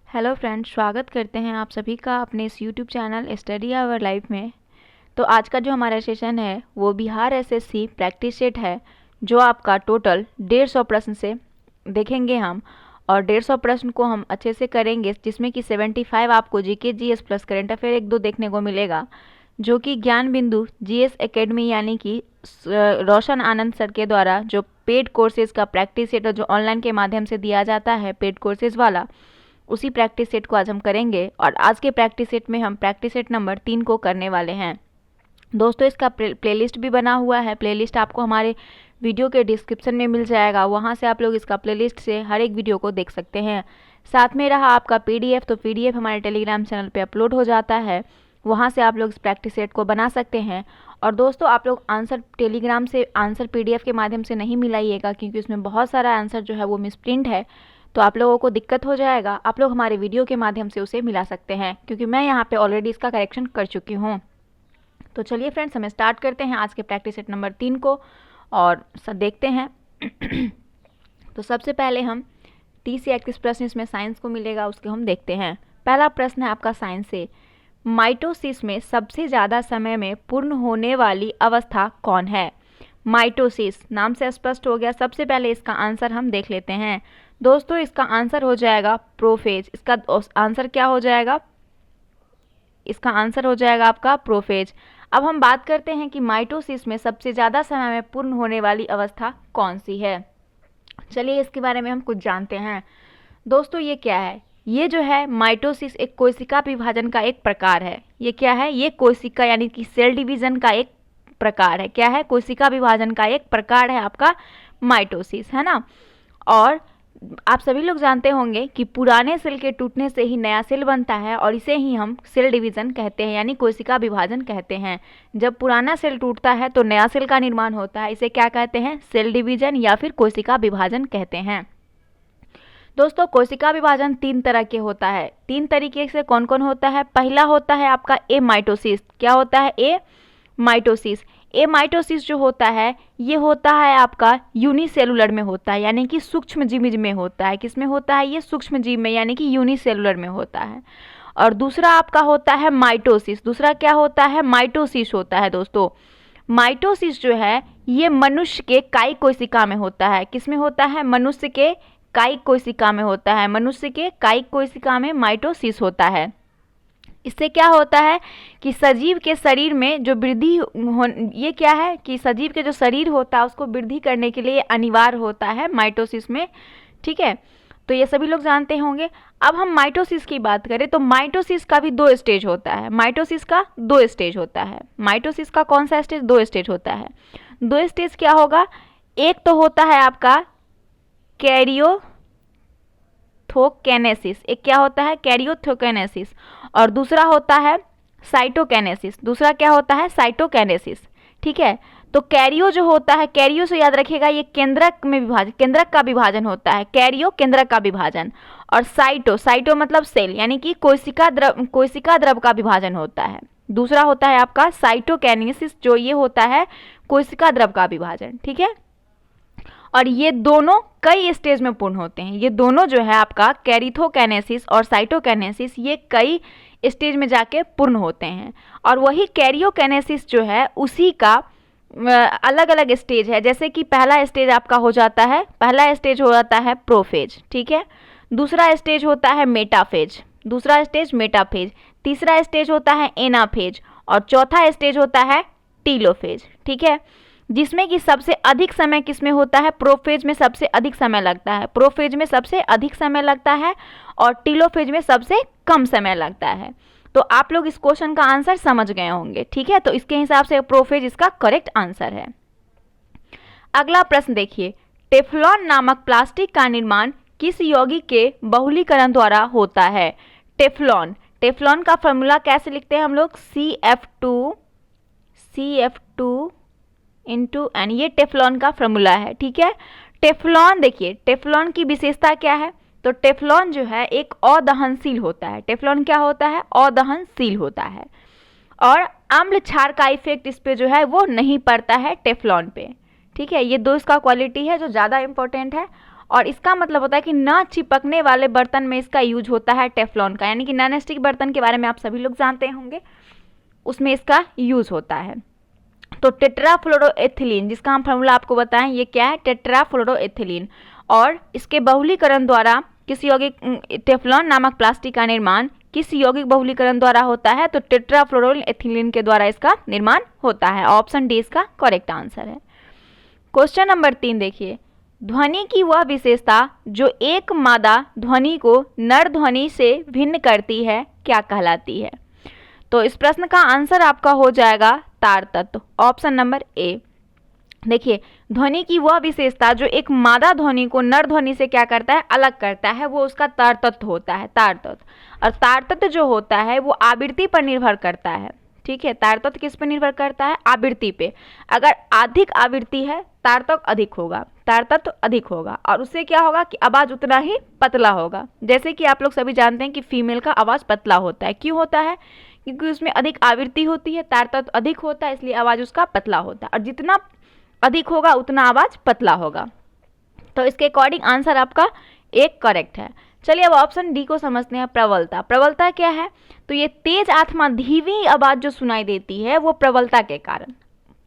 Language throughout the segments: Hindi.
हेलो फ्रेंड्स, स्वागत करते हैं आप सभी का अपने इस YouTube channel Study Hour Life में। तो आज का जो हमारा सेशन है वो बिहार एसएससी प्रैक्टिस सेट है, जो आपका टोटल 150 प्रश्न से देखेंगे हम। और 150 प्रश्न को हम अच्छे से करेंगे, जिसमें कि 75 आपको GK GS plus current affair एक दो देखने को मिलेगा, जो कि ज्ञान बिंदु जीएस एकेडमी यानी कि रोशन आनंद सर के द्वारा जो पेड कोर्सेज का प्रैक्टिस सेट जो ऑनलाइन के माध्यम से दिया जाता है, पेड कोर्सेज वाला, उसी प्रैक्टिस सेट को आज हम करेंगे। और आज के प्रैक्टिस सेट में हम प्रैक्टिस सेट नंबर 3 को करने वाले हैं। दोस्तों, इसका प्लेलिस्ट भी बना हुआ है। प्लेलिस्ट आपको हमारे वीडियो के डिस्क्रिप्शन में मिल जाएगा, वहां से आप लोग इसका प्लेलिस्ट से हर एक वीडियो को देख सकते हैं। साथ में रहा आपका पीडीएफ, तो पीडीएफ हमारे टेलीग्राम चैनल पे अपलोड हो जाता है, वहां से आप लोग इस प्रैक्टिस सेट को बना सकते हैं। और दोस्तों, आप लोग आंसर टेलीग्राम से आंसर पीडीएफ के माध्यम से नहीं मिलाइएगा, क्योंकि उसमें बहुत सारा आंसर जो है वो मिसप्रिंट है, तो आप लोगों को दिक्कत हो जाएगा। आप लोग हमारे वीडियो के माध्यम से उसे मिला सकते हैं, क्योंकि मैं यहाँ पे ऑलरेडी इसका करेक्शन कर चुकी हूँ। तो चलिए फ्रेंड्स, हम स्टार्ट करते हैं आज के प्रैक्टिस सेट नंबर 3 को और देखते हैं। तो सबसे पहले हम 30 से 31 प्रश्न इसमें साइंस को मिलेगा, उसको हम देखते हैं। पहला प्रश्न है आपका साइंस से, माइटोसिस में सबसे ज़्यादा समय में पूर्ण होने वाली अवस्था कौन है? माइटोसिस नाम से स्पष्ट हो गया। सबसे पहले इसका आंसर हम देख लेते हैं। दोस्तों, इसका आंसर हो जाएगा प्रोफेज। इसका आंसर क्या हो जाएगा? इसका आंसर हो जाएगा आपका प्रोफेज। अब हम बात करते हैं कि माइटोसिस में सबसे ज़्यादा समय में पूर्ण होने वाली अवस्था कौन सी है। चलिए इसके बारे में हम कुछ जानते हैं। दोस्तों, ये क्या है? ये जो है माइटोसिस एक कोशिका विभाजन का एक प्रकार है। ये क्या है? ये कोशिका यानी कि सेल डिवीजन का एक प्रकार है। क्या है? कोशिका विभाजन का एक प्रकार है आपका माइटोसिस, है ना। और आप सभी लोग जानते होंगे कि पुराने सेल के टूटने से ही नया सेल बनता है, और इसे ही हम सेल डिवीजन कहते हैं, यानी कोशिका विभाजन कहते हैं। जब पुराना सेल टूटता है तो नया सेल का निर्माण होता है, इसे क्या कहते हैं? सेल डिवीजन या फिर कोशिका विभाजन कहते हैं। दोस्तों, कोशिका विभाजन 3 तरह के होता है। 3 तरीके से कौन कौन होता है? पहला होता है आपका ए माइटोसिस। क्या होता है? ए माइटोसिस। ए माइटोसिस जो होता है, ये होता है आपका यूनिसेलुलर में होता है, यानी कि सूक्ष्म जीव में होता है। किस में होता है? ये सूक्ष्म जीव में, यानी कि यूनिसेलुलर में होता है। और दूसरा आपका होता है माइटोसिस। दूसरा क्या होता है? माइटोसिस होता है। दोस्तों, माइटोसिस जो है ये मनुष्य के कायिक कोशिका में होता है। किस में होता है? मनुष्य के कायिक कोशिका में होता है। मनुष्य के कायिक कोशिका में माइटोसिस होता है। इससे क्या होता है कि सजीव के शरीर में जो वृद्धि ये क्या है कि सजीव के जो शरीर होता है उसको वृद्धि करने के लिए अनिवार्य होता है माइटोसिस में। ठीक है, तो ये सभी लोग जानते होंगे। अब हम माइटोसिस की बात करें तो माइटोसिस का भी 2 स्टेज होता है। माइटोसिस का 2 स्टेज होता है। माइटोसिस का कौन सा स्टेज? 2 स्टेज होता है। 2 स्टेज क्या होगा? एक तो होता है आपका कैरियोथोकेनेसिस। एक क्या होता है? कैरियोथोकेनेसिस। और दूसरा होता है साइटोकेनेसिस। दूसरा क्या होता है? साइटोकेनेसिस। ठीक है, तो कैरियो जो होता है, कैरियो से याद रखिएगा, ये केंद्रक में विभाजन, केंद्रक का विभाजन होता है। कैरियो केंद्रक का विभाजन। और साइटो मतलब सेल, यानी कि कोशिका द्रव का विभाजन होता है। दूसरा होता है आपका साइटोकेनेसिस, जो ये होता है कोशिका द्रव का विभाजन। ठीक है, और ये दोनों कई स्टेज में पूर्ण होते हैं। ये दोनों जो है आपका कैरिथोकेनेसिस और साइटोकेनेसिस, ये कई स्टेज में जाके पूर्ण होते हैं। और वही कैरियोकेनेसिस जो है उसी का अलग अलग स्टेज है। जैसे कि पहला स्टेज आपका हो जाता है, पहला स्टेज हो जाता है प्रोफेज। ठीक है, दूसरा स्टेज होता है मेटाफेज। दूसरा स्टेज मेटाफेज। तीसरा स्टेज होता है एनाफेज। और चौथा स्टेज होता है टीलोफेज। ठीक है, जिसमें कि सबसे अधिक समय किसमें होता है? प्रोफेज में सबसे अधिक समय लगता है। प्रोफेज में सबसे अधिक समय लगता है और टीलोफेज में सबसे कम समय लगता है। तो आप लोग इस क्वेश्चन का आंसर समझ गए होंगे। ठीक है, तो इसके हिसाब से प्रोफेज इसका करेक्ट आंसर है। अगला प्रश्न देखिए, टेफ्लॉन नामक प्लास्टिक का निर्माण किस यौगिक के बहुलीकरण द्वारा होता है? टेफ्लॉन। टेफ्लॉन का फॉर्मूला कैसे लिखते हैं हम लोग? CF2 इंटू एन, ये टेफ्लॉन का फॉर्मूला है। ठीक है, टेफ्लॉन देखिए, टेफ्लॉन की विशेषता क्या है? तो टेफ्लॉन जो है एक अदहनशील होता है। टेफ्लॉन क्या होता है? अदहनशील होता है। और अम्ल क्षार का इफेक्ट इस पे जो है वो नहीं पड़ता है टेफ्लॉन पे। ठीक है, ये 2 इसका क्वालिटी है जो ज़्यादा इंपॉर्टेंट है। और इसका मतलब होता है कि न चिपकने वाले बर्तन में इसका यूज होता है टेफ्लॉन का, यानी कि नॉन स्टिक बर्तन के बारे में आप सभी लोग जानते होंगे, उसमें इसका यूज होता है। तो टेट्राफ्लोरोएथिलीन, जिसका हम फॉर्मूला आपको बताएं, ये क्या है, टेट्राफ्लोरोएथिलीन। और इसके बहुलीकरण द्वारा किस यौगिक टेफ्लॉन नामक प्लास्टिक का निर्माण किस यौगिक बहुलीकरण द्वारा होता है, तो टेट्राफ्लोरोएथिलीन के द्वारा इसका निर्माण होता है। ऑप्शन डी इसका करेक्ट आंसर है। क्वेश्चन नंबर 3 देखिए, ध्वनि की वह विशेषता जो एक मादा ध्वनि को नर ध्वनि से भिन्न करती है क्या कहलाती है? तो इस प्रश्न का आंसर आपका हो जाएगा तार तत्व, ऑप्शन नंबर ए। देखिए, ध्वनि की वह विशेषता जो एक मादा ध्वनि को नर ध्वनि से क्या करता है, अलग करता है, वो उसका तार तत्व होता है, तार तत्व। और तार तत्व जो होता है वो आवृत्ति पर निर्भर करता है, ठीक है। तार तत्व किस पर निर्भर करता है, आवृत्ति पे। अगर अधिक आवृत्ति है तार तत्व अधिक होगा, तार तत्व अधिक होगा, और उससे क्या होगा कि आवाज उतना ही पतला होगा। जैसे कि आप लोग सभी जानते हैं कि फीमेल का आवाज पतला होता है, क्यों होता है, क्योंकि उसमें अधिक आवृत्ति होती है, तार तत्व अधिक होता है, इसलिए आवाज उसका पतला होता है, और जितना अधिक होगा उतना आवाज पतला होगा। तो इसके अकॉर्डिंग आंसर आपका एक करेक्ट है। चलिए अब ऑप्शन डी को समझते हैं, प्रबलता। प्रबलता क्या है, तो ये तेज अथवा धीमी आवाज जो सुनाई देती है वो प्रबलता के कारण,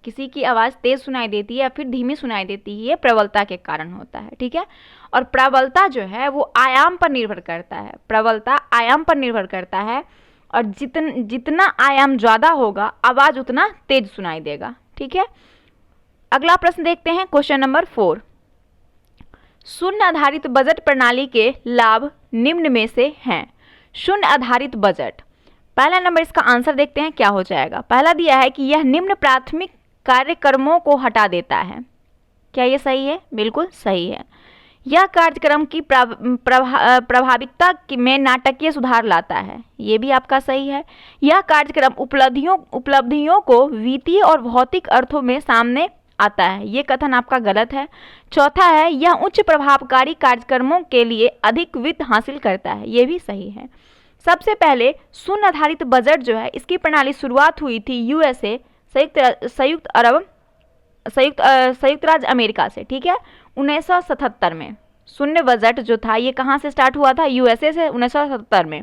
किसी की आवाज तेज सुनाई देती है या फिर धीमी सुनाई देती है, ये प्रबलता के कारण होता है, ठीक है। और प्रबलता जो है वो आयाम पर निर्भर करता है, प्रबलता आयाम पर निर्भर करता है, और जितना आयाम ज्यादा होगा आवाज उतना तेज सुनाई देगा, ठीक है। अगला प्रश्न देखते हैं, क्वेश्चन नंबर 4। शून्य आधारित बजट प्रणाली के लाभ निम्न में से हैं। शून्य आधारित बजट, पहला नंबर इसका आंसर देखते हैं क्या हो जाएगा। पहला दिया है कि यह निम्न प्राथमिक कार्यक्रमों को हटा देता है। क्या ये सही है? बिल्कुल सही है। यह कार्यक्रम की प्रभाविकता में नाटकीय सुधार लाता है, ये भी आपका सही है। यह कार्यक्रम उपलब्धियों को वित्तीय और भौतिक अर्थों में सामने आता है, ये कथन आपका गलत है। चौथा है, यह उच्च प्रभावकारी कार्यक्रमों के लिए अधिक वित्त हासिल करता है, ये भी सही है। सबसे पहले शून्य आधारित बजट जो है इसकी प्रणाली शुरुआत हुई थी यूएसए, संयुक्त राज्य अमेरिका से, ठीक है, 1977 में। शून्य बजट जो था ये कहाँ से स्टार्ट हुआ था, यूएसए से 1977 में।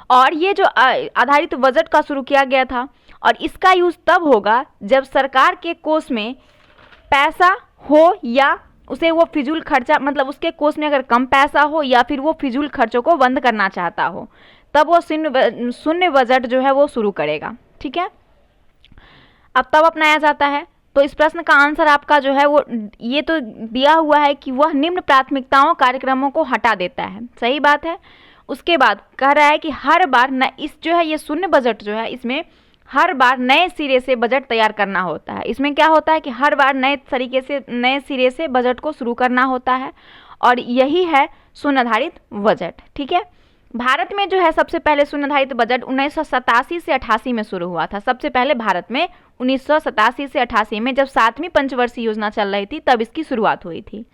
और ये जो आधारित बजट का शुरू किया गया था, और इसका यूज तब होगा जब सरकार के कोष में पैसा हो या उसे वो फिजूल खर्चा, मतलब उसके कोष में अगर कम पैसा हो या फिर वो फिजूल खर्चों को बंद करना चाहता हो, तब वो शून्य बजट जो है वो शुरू करेगा, ठीक है। अब तब अपनाया जाता है। तो इस प्रश्न का आंसर आपका जो है वो ये तो दिया हुआ है कि वह निम्न प्राथमिकताओं कार्यक्रमों को हटा देता है, सही बात है। उसके बाद कह रहा है कि हर बार न इस जो है ये शून्य बजट जो है इसमें हर बार नए सिरे से बजट तैयार करना होता है। इसमें क्या होता है कि हर बार नए सिरे से बजट को शुरू करना होता है, और यही है शून्य आधारित बजट, ठीक है। भारत में जो है सबसे पहले शून्य आधारित बजट 1987 से 88 में शुरू हुआ था। सबसे पहले भारत में 1987 से 88 में, जब 7वीं पंचवर्षीय योजना चल रही थी, तब इसकी शुरुआत हुई थी।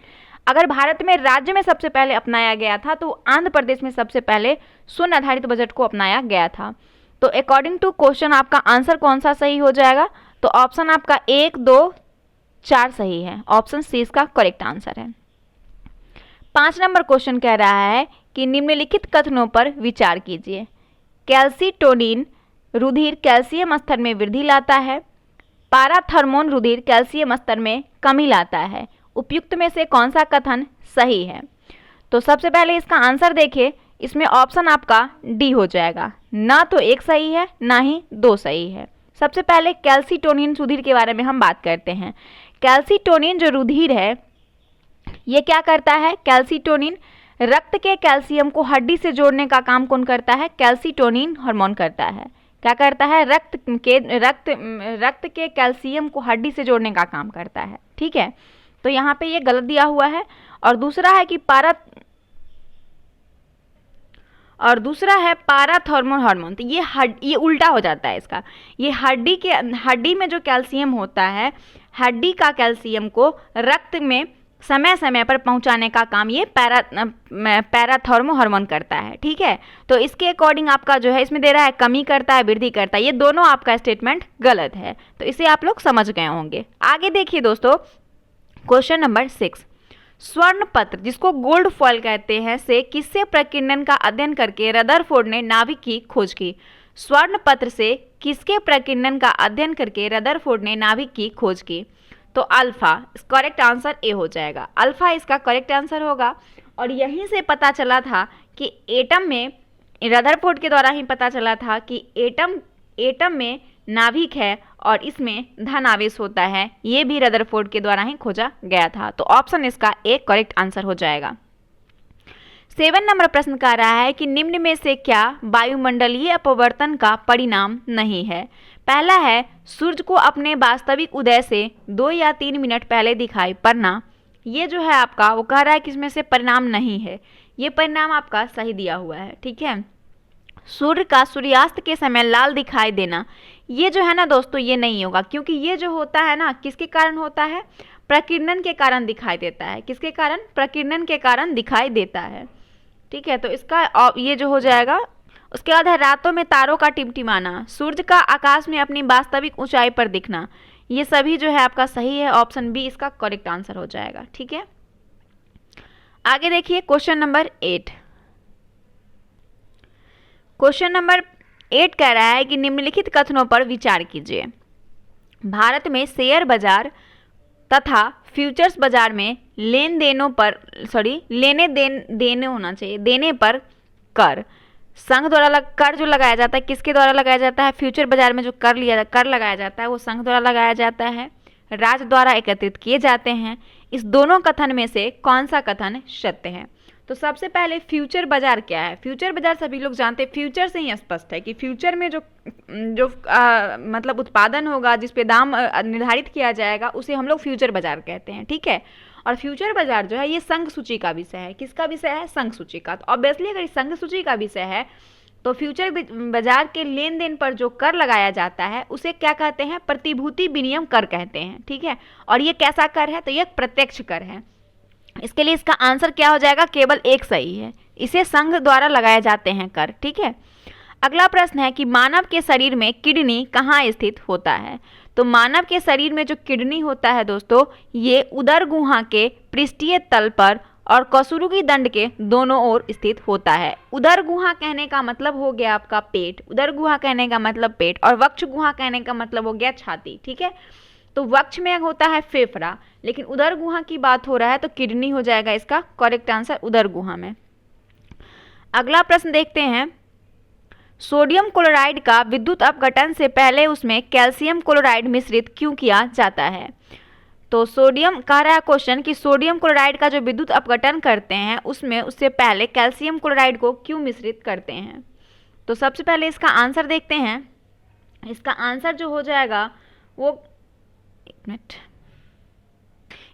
अगर भारत में राज्य में सबसे पहले अपनाया गया था तो आंध्र प्रदेश में सबसे पहले शून्य आधारित बजट को अपनाया गया था। तो अकॉर्डिंग टू क्वेश्चन आपका आंसर कौन सा सही हो जाएगा, तो ऑप्शन आपका 1, 2, 4 सही है, ऑप्शन सी इसका करेक्ट आंसर है। 5 नंबर क्वेश्चन कह रहा है कि निम्नलिखित कथनों पर विचार कीजिए। कैल्सीटोनिन रुधिर कैल्शियम स्तर में वृद्धि लाता है, पाराथर्मोन रुधिर कैल्शियम स्तर में कमी लाता है, उपयुक्त में से कौन सा कथन सही है? तो सबसे पहले इसका आंसर देखिए, इसमें ऑप्शन आपका डी हो जाएगा, ना तो 1 सही है ना ही 2 सही है। सबसे पहले कैल्सीटोनिन रुधिर के बारे में हम बात करते हैं। कैल्सीटोनिन जो रुधिर है ये क्या करता है, कैल्सीटोनिन रक्त के कैल्शियम को हड्डी से जोड़ने का काम कौन करता है, कैल्सीटोनिन हार्मोन करता है। क्या करता है, रक्त के कैल्शियम को हड्डी से जोड़ने का काम करता है, ठीक है। तो यहाँ पे ये गलत दिया हुआ है। और दूसरा है पाराथर्मोन हार्मोन, तो ये उल्टा हो जाता है इसका। ये हड्डी में जो कैल्शियम होता है, हड्डी का कैल्शियम को रक्त में समय समय पर पहुंचाने का काम ये पैराथर्मो हार्मोन करता है, ठीक है। तो इसके अकॉर्डिंग आपका जो है इसमें दे रहा है कमी करता है, वृद्धि करता है, ये दोनों आपका स्टेटमेंट गलत है। तो इसे आप लोग समझ गए होंगे। आगे देखिए दोस्तों, क्वेश्चन नंबर 6। स्वर्ण पत्र, जिसको गोल्ड फॉयल कहते हैं, से किससे प्रकीर्णन का अध्ययन करके रदरफोर्ड ने नाभिक की खोज की? स्वर्ण पत्र से किसके प्रकीर्णन का अध्ययन करके रदरफोर्ड ने नाभिक की खोज की? तो अल्फा। करेक्ट आंसर ए हो जाएगा, अल्फा इसका करेक्ट आंसर होगा। और यहीं से पता चला था कि एटम में, रदरफोर्ड के द्वारा ही पता चला था कि एटम में नाभिक है और इसमें धन आवेश होता है, ये भी रदरफोर्ड के द्वारा ही खोजा गया था। तो ऑप्शन इसका एक करेक्ट आंसर हो जाएगा। 7 नंबर प्रश्न कह रहा है कि निम्न में से क्या वायुमंडलीय अपवर्तन का परिणाम नहीं है? पहला है सूर्य को अपने वास्तविक उदय से 2 या 3 मिनट पहले दिखाई पड़ना। ये जो है आपका, वो कह रहा है कि इसमें से परिणाम नहीं है, ये परिणाम आपका सही दिया हुआ है। ठीक है, सूर्य का सूर्यास्त के समय लाल दिखाई देना, ये जो है ना दोस्तों, ये नहीं होगा, क्योंकि ये जो होता है ना, किसके कारण होता है? प्रकीर्णन के कारण दिखाई देता है। किसके कारण? प्रकीर्णन के कारण दिखाई देता है। ठीक है, तो इसका ये जो हो जाएगा। उसके बाद है रातों में तारों का टिमटिमाना, सूर्य का आकाश में अपनी वास्तविक ऊंचाई पर दिखना। ये सभी जो है आपका सही है, ऑप्शन बी इसका करेक्ट आंसर हो जाएगा। ठीक है, आगे देखिए क्वेश्चन नंबर 8। क्वेश्चन नंबर 8 कह रहा है कि निम्नलिखित कथनों पर विचार कीजिए। भारत में शेयर बाजार तथा फ्यूचर्स बाजार में देने पर कर, संघ द्वारा कर जो लगाया जाता है, किसके द्वारा लगाया जाता है? फ्यूचर बाजार में जो कर लगाया जाता है वो संघ द्वारा लगाया जाता है, राज्य द्वारा एकत्रित किए जाते हैं। इस दोनों कथन में से कौन सा कथन सत्य है? तो सबसे पहले फ्यूचर बाजार क्या है? फ्यूचर बाजार सभी लोग जानते हैं, फ्यूचर से ही स्पष्ट है कि फ्यूचर में जो मतलब उत्पादन होगा, जिस पे दाम निर्धारित किया जाएगा, उसे हम लोग फ्यूचर बाजार कहते हैं। ठीक है, और फ्यूचर बाजार जो है ये संघ सूची का विषय है। किसका विषय है? संघ सूची का। तो ऑब्वियसली अगर संघ सूची का विषय है तो फ्यूचर बाजार के लेन देन पर जो कर लगाया जाता है उसे क्या कहते हैं? प्रतिभूति विनिमय कर कहते हैं। ठीक है, और ये कैसा कर है? तो ये प्रत्यक्ष कर है। इसके लिए इसका आंसर क्या हो जाएगा? केवल एक सही है, इसे संघ द्वारा लगाए जाते हैं कर। ठीक है, अगला प्रश्न है कि मानव के शरीर में किडनी कहाँ स्थित होता है? तो मानव के शरीर में जो किडनी होता है दोस्तों, ये उदर गुहा के पृष्ठीय तल पर और कसूरुगी दंड के दोनों ओर स्थित होता है। उदर गुहा कहने का मतलब हो गया आपका पेट, उदर गुहा कहने का मतलब पेट, और वक्ष गुहा कहने का मतलब हो गया छाती। ठीक है, तो वक्ष में होता है फेफड़ा, लेकिन उदर गुहा की बात हो रहा है तो किडनी हो जाएगा इसका करेक्ट आंसर, उदर गुहा में। अगला प्रश्न देखते हैं, सोडियम क्लोराइड का विद्युत अपघटन से पहले उसमें कैल्शियम क्लोराइड मिश्रित क्यों किया जाता है? तो सोडियम कह रहा है क्वेश्चन कि सोडियम क्लोराइड का जो विद्युत अपघटन करते हैं उसमें उससे पहले कैल्शियम क्लोराइड को क्यों मिश्रित करते हैं? तो सबसे पहले इसका आंसर देखते हैं। इसका आंसर जो हो जाएगा वो, एक मिनट,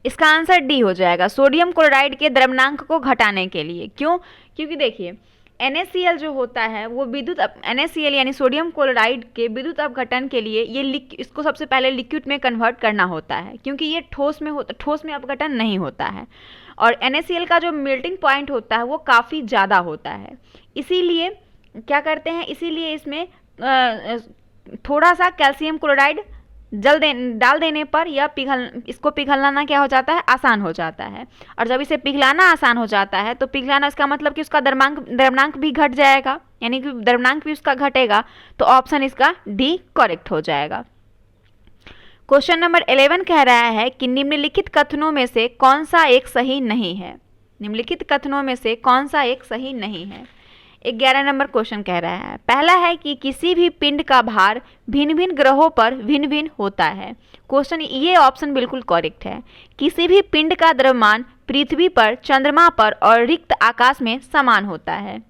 इसका आंसर डी हो जाएगा, सोडियम क्लोराइड के द्रव्यनांक को घटाने के लिए। क्यों? क्योंकि देखिए NaCl जो होता है वो NaCl यानी सोडियम क्लोराइड के विद्युत अपघटन के लिए इसको सबसे पहले लिक्विड में कन्वर्ट करना होता है, क्योंकि ये ठोस में अपघटन नहीं होता है। और NaCl का जो मेल्टिंग पॉइंट होता है वो काफ़ी ज़्यादा होता है, इसीलिए क्या करते हैं, इसीलिए इसमें थोड़ा सा कैल्शियम क्लोराइड डाल देने पर यह इसको पिघलाना क्या हो जाता है? आसान हो जाता है। और जब इसे पिघलाना आसान हो जाता है तो पिघलाना इसका मतलब कि उसका द्रव्यनांक भी घट जाएगा, यानी कि द्रव्यनांक भी उसका घटेगा। तो ऑप्शन इसका डी करेक्ट हो जाएगा। क्वेश्चन नंबर 11 कह रहा है कि निम्नलिखित कथनों में से कौन सा एक सही नहीं है? निम्नलिखित कथनों में से कौन सा एक सही नहीं है? 11 नंबर क्वेश्चन कह रहा है, पहला है कि किसी भी पिंड का भार भिन्न भिन्न ग्रहों पर भिन्न भिन्न होता है। क्वेश्चन, ये ऑप्शन बिल्कुल करेक्ट है। किसी भी पिंड का द्रव्यमान पृथ्वी पर, चंद्रमा पर और रिक्त आकाश में समान होता है,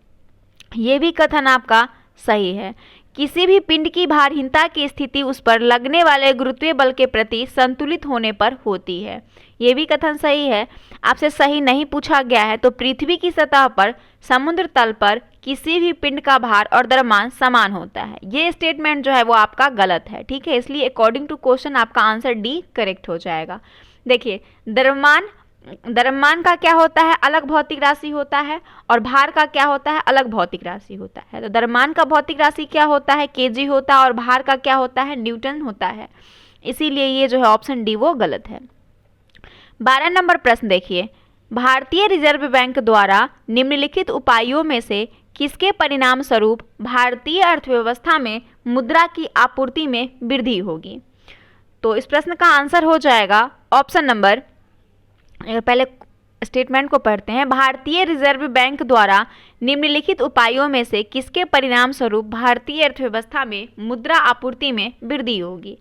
ये भी कथन आपका सही है। किसी भी पिंड की भारहीनता की स्थिति उस पर लगने वाले गुरुत्वीय बल के प्रति संतुलित होने पर होती है, ये भी कथन सही है। आपसे सही नहीं पूछा गया है, तो पृथ्वी की सतह पर, समुद्र तल पर किसी भी पिंड का भार और द्रव्यमान समान होता है, ये स्टेटमेंट जो है वो आपका गलत है। ठीक है, इसलिए अकॉर्डिंग टू क्वेश्चन आपका आंसर डी करेक्ट हो जाएगा। देखिए द्रव्यमान का क्या होता है? अलग भौतिक राशि होता है, और भार का क्या होता है? अलग भौतिक राशि होता है। तो द्रव्यमान का भौतिक राशि क्या होता है? केजी होता है, और भार का क्या होता है? न्यूटन होता है। इसीलिए ये जो है ऑप्शन डी वो गलत है। 12 नंबर प्रश्न देखिए, भारतीय रिजर्व बैंक द्वारा निम्नलिखित उपायों में से किसके परिणाम स्वरूप भारतीय अर्थव्यवस्था में मुद्रा की आपूर्ति में वृद्धि होगी? तो इस प्रश्न का आंसर हो जाएगा ऑप्शन नंबर, पहले स्टेटमेंट को पढ़ते हैं। भारतीय रिजर्व बैंक द्वारा निम्नलिखित उपायों में से किसके परिणाम स्वरूप भारतीय अर्थव्यवस्था में मुद्रा आपूर्ति में वृद्धि होगी?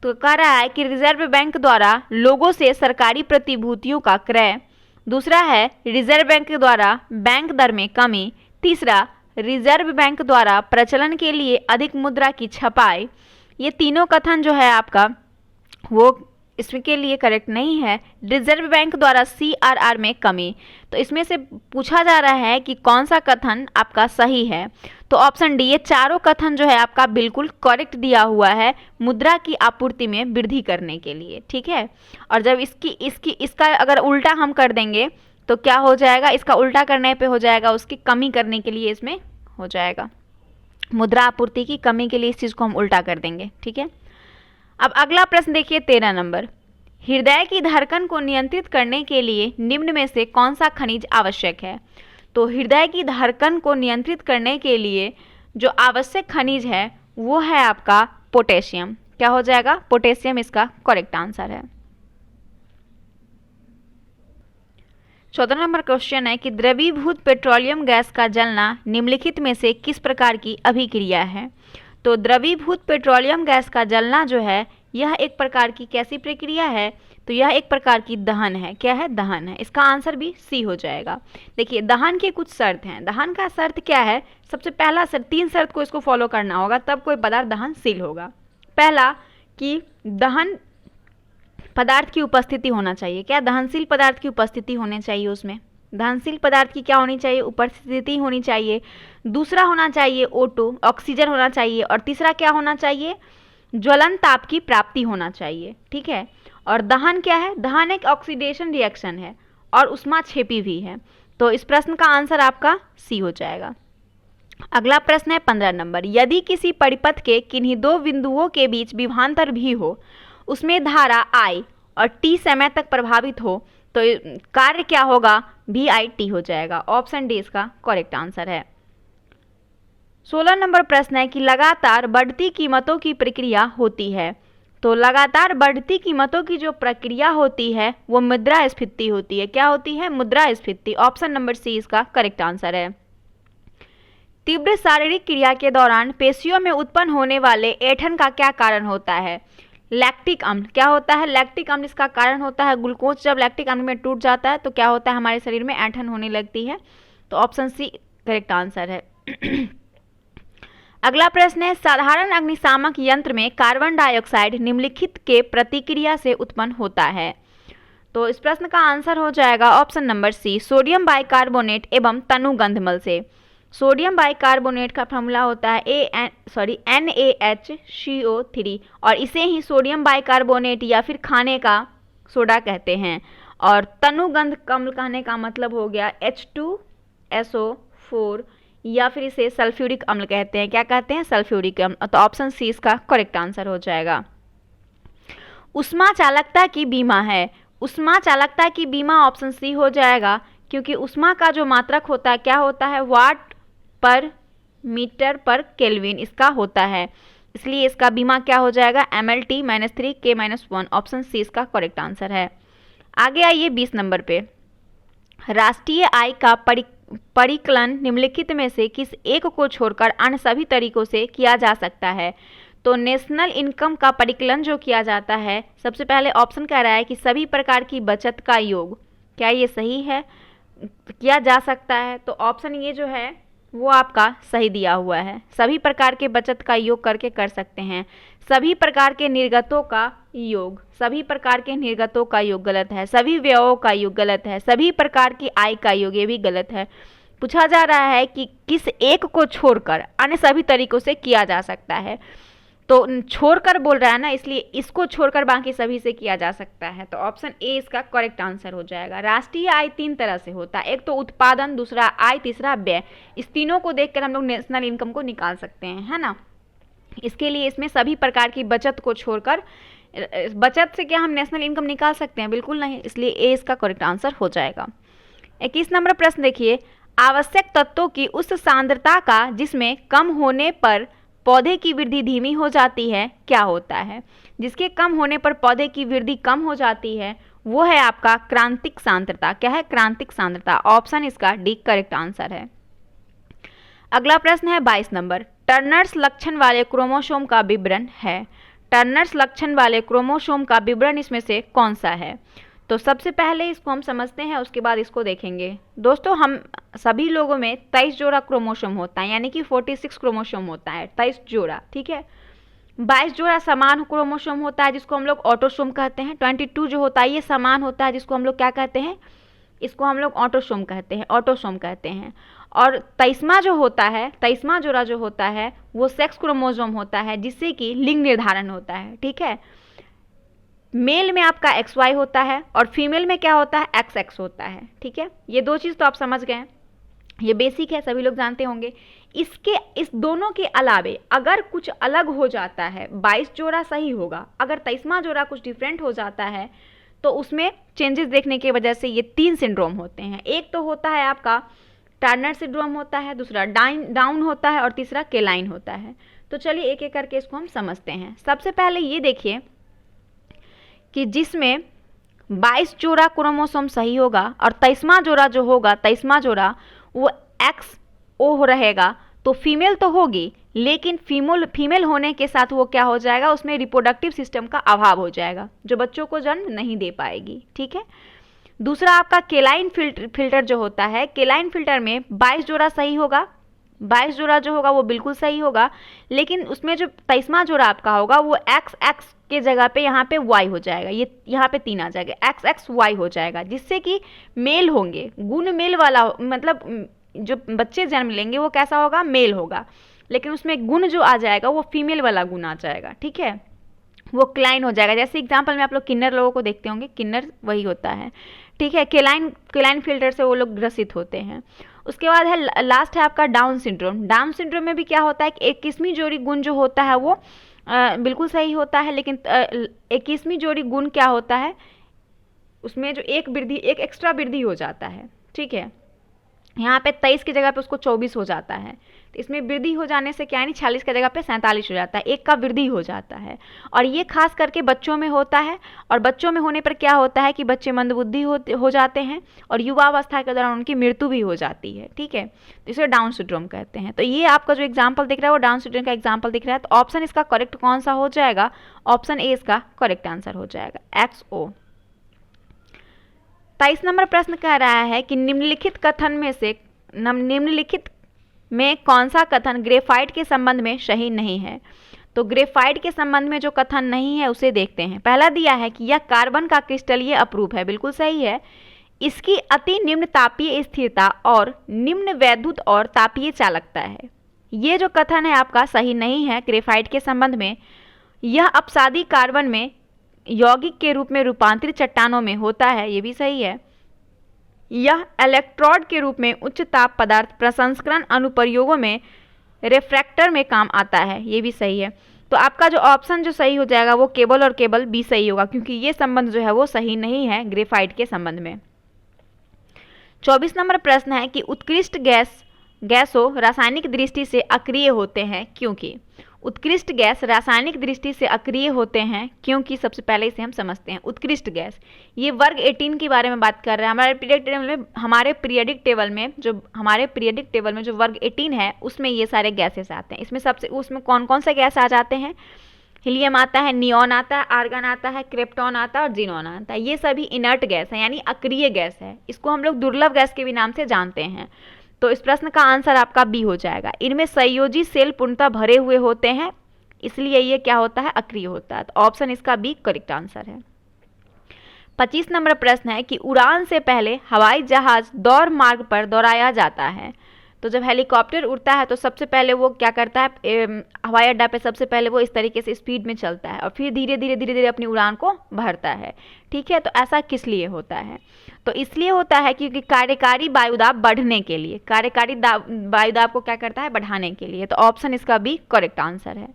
तो कह रहा है कि रिजर्व बैंक द्वारा लोगों से सरकारी प्रतिभूतियों का क्रय, दूसरा है रिजर्व बैंक द्वारा बैंक दर में कमी, तीसरा रिजर्व बैंक द्वारा प्रचलन के लिए अधिक मुद्रा की छपाई। ये तीनों कथन जो है आपका वो इसके लिए करेक्ट नहीं है। रिजर्व बैंक द्वारा CRR में कमी, तो इसमें से पूछा जा रहा है कि कौन सा कथन आपका सही है। तो ऑप्शन डी, ये चारों कथन जो है आपका बिल्कुल करेक्ट दिया हुआ है मुद्रा की आपूर्ति में वृद्धि करने के लिए, ठीक है। और जब इसका अगर उल्टा हम कर देंगे तो क्या हो जाएगा? इसका उल्टा करने पे हो जाएगा उसकी कमी करने के लिए, इसमें हो जाएगा मुद्रा आपूर्ति की कमी के लिए इस चीज़ को हम उल्टा कर देंगे, ठीक है। अब अगला प्रश्न देखिए 13 नंबर। हृदय की धड़कन को नियंत्रित करने के लिए निम्न में से कौन सा खनिज आवश्यक है? तो हृदय की धड़कन को नियंत्रित करने के लिए जो आवश्यक खनिज है वो है आपका पोटेशियम। क्या हो जाएगा? पोटेशियम इसका करेक्ट आंसर है। 14 नंबर क्वेश्चन है कि द्रवीभूत पेट्रोलियम गैस का जलना निम्नलिखित में से किस प्रकार की अभिक्रिया है? तो द्रवीभूत पेट्रोलियम गैस का जलना जो है यह एक प्रकार की कैसी प्रक्रिया है? तो यह एक प्रकार की दहन है। क्या है? दहन है। इसका आंसर भी सी हो जाएगा। देखिए दहन के कुछ शर्त हैं। दहन का शर्त क्या है? सबसे पहला शर्त, 3 शर्त को इसको फॉलो करना होगा तब कोई पदार्थ दहनशील होगा। पहला कि दहन पदार्थ की उपस्थिति होना चाहिए। क्या? दहनशील पदार्थ की उपस्थिति होनी चाहिए, उसमें दहनशील पदार्थ की क्या होनी चाहिए? उपस्थिति होनी चाहिए। दूसरा होना चाहिए O2, ऑक्सीजन होना चाहिए। और तीसरा क्या होना चाहिए? ज्वलन ताप की प्राप्ति होना चाहिए, ठीक है। और दहन क्या है? दहन एक ऑक्सीडेशन रिएक्शन है और ऊष्माक्षेपी भी है। तो इस प्रश्न का आंसर आपका सी हो जाएगा। अगला प्रश्न है 15 नंबर। यदि किसी परिपथ के किन्हीं 2 बिंदुओं के बीच विभवांतर भी हो, उसमें धारा I और T समय तक प्रभावित हो, तो कार्य क्या होगा? VIT हो जाएगा। ऑप्शन डी इसका करेक्ट आंसर है। 16 नंबर प्रश्न है कि लगातार बढ़ती कीमतों की प्रक्रिया होती है। तो लगातार बढ़ती कीमतों की जो प्रक्रिया होती है वो मुद्रास्फीति होती है। क्या होती है? मुद्रास्फीति। ऑप्शन नंबर सी इसका करेक्ट आंसर है। तीव्र शारीरिक क्रिया के दौरान पेशियों में उत्पन्न होने वाले ऐंठन का क्या कारण होता है? लैक्टिक अम्ल। क्या होता है? लैक्टिक अम्ल इसका कारण होता है। ग्लूकोज जब लैक्टिक अम्ल में टूट जाता है तो क्या होता है? हमारे शरीर में ऐंठन होने लगती है। तो ऑप्शन सी करेक्ट आंसर है। अगला प्रश्न है साधारण अग्निशामक यंत्र में कार्बन डाइऑक्साइड निम्नलिखित के प्रतिक्रिया से उत्पन्न होता है। तो इस प्रश्न का आंसर हो जाएगा option number C, sodium bicarbonate एवं तनुगंधमल से। सोडियम बाइकार्बोनेट का फॉर्मूला होता है NaHCO3 और इसे ही सोडियम बाइकार्बोनेट या फिर खाने का सोडा कहते हैं। और तनुगंध अम्ल कहने का मतलब हो गया H2SO4 या फिर इसे सल्फ्यूरिक अम्ल कहते हैं। क्या कहते हैं? सल्फ्यूरिक अम्ल। तो ऑप्शन सी इसका करेक्ट आंसर हो जाएगा। ऊष्मा चालकता की बीमा है। ऊष्मा चालकता की बीमा ऑप्शन सी हो जाएगा, क्योंकि ऊष्मा का जो मात्रक होता है क्या होता है? वाट पर मीटर पर केल्विन इसका होता है, इसलिए इसका बीमा क्या हो जाएगा? MLT-3K-1। ऑप्शन सी इसका करेक्ट आंसर है। आगे आइए 20 नंबर पे। राष्ट्रीय आय का परिकलन निम्नलिखित में से किस एक को छोड़कर अन्य सभी तरीकों से किया जा सकता है? तो नेशनल इनकम का परिकलन जो किया जाता है, सबसे पहले ऑप्शन कह रहा है कि सभी प्रकार की बचत का योग। क्या ये सही है? किया जा सकता है। तो ऑप्शन ये जो है वो आपका सही दिया हुआ है। सभी प्रकार के बचत का योग करके कर सकते हैं। सभी प्रकार के निर्गतों का योग, सभी प्रकार के निर्गतों का योग गलत है। सभी व्ययों का योग गलत है। सभी प्रकार की आय का योग, ये भी गलत है। पूछा जा रहा है कि किस एक को छोड़कर अन्य सभी तरीकों से किया जा सकता है। तो छोड़कर बोल रहा है ना, इसलिए इसको छोड़कर बाकी सभी से किया जा सकता है। तो ऑप्शन ए इसका करेक्ट आंसर हो जाएगा। राष्ट्रीय आय 3 तरह से होता है, एक तो उत्पादन, दूसरा आय, तीसरा व्यय। इस तीनों को देखकर हम लोग नेशनल इनकम को निकाल सकते हैं, है ना। इसके लिए इसमें सभी प्रकार की बचत को छोड़कर, बचत से क्या हम नेशनल इनकम निकाल सकते हैं? बिल्कुल नहीं, इसलिए ए इसका करेक्ट आंसर हो जाएगा। 21 नंबर प्रश्न देखिए, आवश्यक तत्वों की उस सांद्रता का जिसमें कम होने पर पौधे की वृद्धि धीमी हो जाती है क्या होता है? जिसके कम होने पर पौधे की वृद्धि कम हो जाती है वो है आपका क्रांतिक सांद्रता। क्या है? क्रांतिक सांद्रता। ऑप्शन इसका डी करेक्ट आंसर है। अगला प्रश्न है 22 नंबर, टर्नर्स लक्षण वाले क्रोमोसोम का विवरण है। टर्नर्स लक्षण वाले क्रोमोसोम का विवरण इसमें से कौन सा है? तो सबसे पहले इसको हम समझते हैं, उसके बाद इसको देखेंगे। दोस्तों, हम सभी लोगों में 23 जोड़ा क्रोमोसोम होता है, यानी कि 46 क्रोमोसोम होता है, 23 जोड़ा, ठीक है। 22 जोड़ा समान क्रोमोसोम होता है जिसको हम लोग ऑटोसोम कहते हैं। 22 जो होता है ये समान होता है जिसको हम लोग क्या कहते हैं? इसको हम लोग ऑटोसोम कहते हैं, ऑटोसोम कहते हैं। और 23वां जो होता है, 23वां जोड़ा जो होता है वो सेक्स क्रोमोसोम होता है जिससे कि लिंग निर्धारण होता है, ठीक है। मेल में आपका XY होता है और फीमेल में क्या होता है? XX होता है, ठीक है। ये दो चीज़ तो आप समझ गए, ये बेसिक है, सभी लोग जानते होंगे। इस दोनों के अलावे अगर कुछ अलग हो जाता है, 22 जोड़ा सही होगा, अगर 23वां जोड़ा कुछ डिफरेंट हो जाता है तो उसमें चेंजेस देखने की वजह से ये 3 सिंड्रोम होते हैं। एक तो होता है आपका टर्नर सिंड्रोम होता है, दूसरा डाउन होता है और तीसरा केलाइन होता है। तो चलिए एक एक करके इसको हम समझते हैं। सबसे पहले ये देखिए कि जिसमें 22 जोड़ा क्रोमोसोम सही होगा और 23वां जोड़ा जो होगा, 23वां जोड़ा वो XO रहेगा, तो फीमेल तो होगी लेकिन फीमेल होने के साथ वो क्या हो जाएगा? उसमें रिप्रोडक्टिव सिस्टम का अभाव हो जाएगा जो बच्चों को जन्म नहीं दे पाएगी, ठीक है। दूसरा आपका केलाइन फिल्टर जो होता है, केलाइन फिल्टर में 22 जोड़ा सही होगा, 22 जोड़ा जो होगा वो बिल्कुल सही होगा, लेकिन उसमें जो 23वां जोड़ा आपका होगा वो XX के जगह पे यहाँ पे Y हो जाएगा, ये यहाँ पे 3 आ जाएगा, XXY हो जाएगा, जिससे कि मेल होंगे, गुण मेल वाला, मतलब जो बच्चे जन्म लेंगे वो कैसा होगा? मेल होगा, लेकिन उसमें गुण जो आ जाएगा वो फीमेल वाला गुण आ जाएगा, ठीक है, वो क्लाइन हो जाएगा। जैसे एग्जाम्पल में आप लोग किन्नर लोगों को देखते होंगे, किन्नर वही होता है, ठीक है। केलाइन फिल्टर से वो लोग ग्रसित होते हैं। उसके बाद है लास्ट है आपका डाउन सिंड्रोम। डाउन सिंड्रोम में भी क्या होता है कि 21वीं जोड़ी गुण जो होता है वो बिल्कुल सही होता है, लेकिन 21वीं जोड़ी गुण क्या होता है? उसमें जो एक एक्स्ट्रा वृद्धि हो जाता है, ठीक है। यहाँ पे 23 की जगह पे उसको 24 हो जाता है, तो इसमें वृद्धि हो जाने से क्या है? 46 की जगह पे 47 हो जाता है, एक का वृद्धि हो जाता है। और ये खास करके बच्चों में होता है, और बच्चों में होने पर क्या होता है कि बच्चे मंदबुद्धि हो जाते हैं और युवावस्था के दौरान उनकी मृत्यु भी हो जाती है, ठीक है। तो इसे डाउन सिंड्रोम कहते हैं। तो ये आपका जो एग्जाम्पल दिख रहा है वो डाउन सिंड्रोम का एग्जाम्पल दिख रहा है। तो ऑप्शन इसका करेक्ट कौन सा हो जाएगा? ऑप्शन ए इसका करेक्ट आंसर हो जाएगा, XO। 23 नंबर प्रश्न कह रहा है कि निम्नलिखित में कौन सा कथन ग्रेफाइट के संबंध में सही नहीं है? तो ग्रेफाइट के संबंध में जो कथन नहीं है उसे देखते हैं। पहला दिया है कि यह कार्बन का क्रिस्टलीय अपरूप है, बिल्कुल सही है। इसकी अति निम्न तापीय स्थिरता और निम्न वैद्युत और तापीय चालकता है। ये जो कथन है आपका सही नहीं है ग्रेफाइट के संबंध में। यह अपसादी कार्बन में यौगिक के रूप में रूपांतरित चट्टानों में होता है, ये भी सही है। यह इलेक्ट्रोड के रूप में उच्च ताप पदार्थ प्रसंस्करण अनुप्रयोगों में रिफ्रैक्टर में काम आता है, ये भी सही है। तो आपका जो ऑप्शन जो सही हो जाएगा वो केवल और केवल बी सही होगा, क्योंकि ये संबंध जो है वो सही नहीं है ग्रेफाइट के संबंध में। 24 नंबर प्रश्न है कि उत्कृष्ट गैसों रासायनिक दृष्टि से अक्रिय होते हैं क्योंकि? उत्कृष्ट गैस रासायनिक दृष्टि से अक्रिय होते हैं क्योंकि सबसे पहले इसे हम समझते हैं। उत्कृष्ट गैस, ये वर्ग 18 के बारे में बात कर रहे हैं। हमारे पीरियडिक टेबल में जो वर्ग 18 है उसमें ये सारे गैसेस आते हैं। उसमें कौन कौन से गैस आ जाते हैं? हीलियम आता है, नियॉन आता है, आर्गन आता है, क्रिप्टॉन आता है और जीनॉन आता है। ये सभी इनर्ट गैस है, यानी अक्रिय गैस है। इसको हम लोग दुर्लभ गैस के भी नाम से जानते हैं। तो इस प्रश्न का आंसर आपका बी हो जाएगा। इनमें संयोजी सेल पूर्णतः भरे हुए होते हैं, इसलिए ये क्या होता है? अक्रिय होता है। तो ऑप्शन इसका बी करेक्ट आंसर है। 25 नंबर प्रश्न है कि उड़ान से पहले हवाई जहाज दौड़ मार्ग पर दौड़ाया जाता है। तो जब हेलीकॉप्टर उड़ता है तो सबसे पहले वो क्या करता है? हवाई अड्डा पे सबसे पहले वो इस तरीके से स्पीड में चलता है और फिर धीरे धीरे अपनी उड़ान को भरता है, ठीक है। तो ऐसा किस लिए होता है? तो इसलिए होता है क्योंकि कार्यकारी वायुदाब बढ़ने के लिए, कार्यकारी वायुदाब को क्या करता है? बढ़ाने के लिए। तो ऑप्शन इसका बी करेक्ट आंसर है।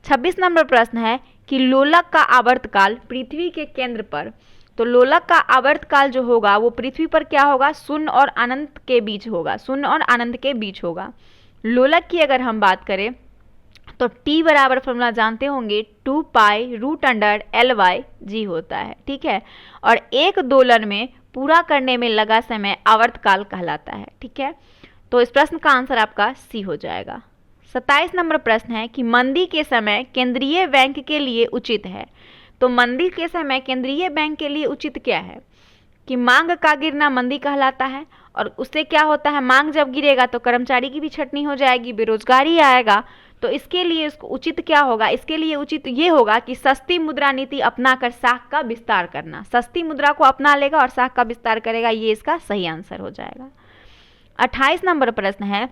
26 नंबर प्रश्न है कि लोलक का आवर्तकाल पृथ्वी के केंद्र पर तो लोलक का आवर्तकाल जो होगा वो पृथ्वी पर क्या होगा, शून्य और अनंत के बीच होगा, शून्य और अनंत के बीच होगा। लोलक की अगर हम बात करें तो T बराबर फॉर्मूला जानते होंगे 2 पाई रूट अंडर LYG होता है, ठीक है। और एक दोलन में पूरा करने में लगा समय आवर्तकाल कहलाता है, ठीक है। तो इस प्रश्न का आंसर आपका सी हो जाएगा। 27 नंबर प्रश्न है कि मंदी के समय केंद्रीय बैंक के लिए उचित है। तो मंदी के समय केंद्रीय बैंक के लिए उचित क्या है कि मांग का गिरना मंदी कहलाता है, और उससे क्या होता है, मांग जब गिरेगा तो कर्मचारी की भी छटनी हो जाएगी, बेरोजगारी आएगा। तो इसके लिए इसको उचित क्या होगा, इसके लिए उचित ये होगा कि सस्ती मुद्रा नीति अपनाकर साख का विस्तार करना। सस्ती मुद्रा को अपना लेगा और साख का विस्तार करेगा, ये इसका सही आंसर हो जाएगा। 28 नंबर प्रश्न है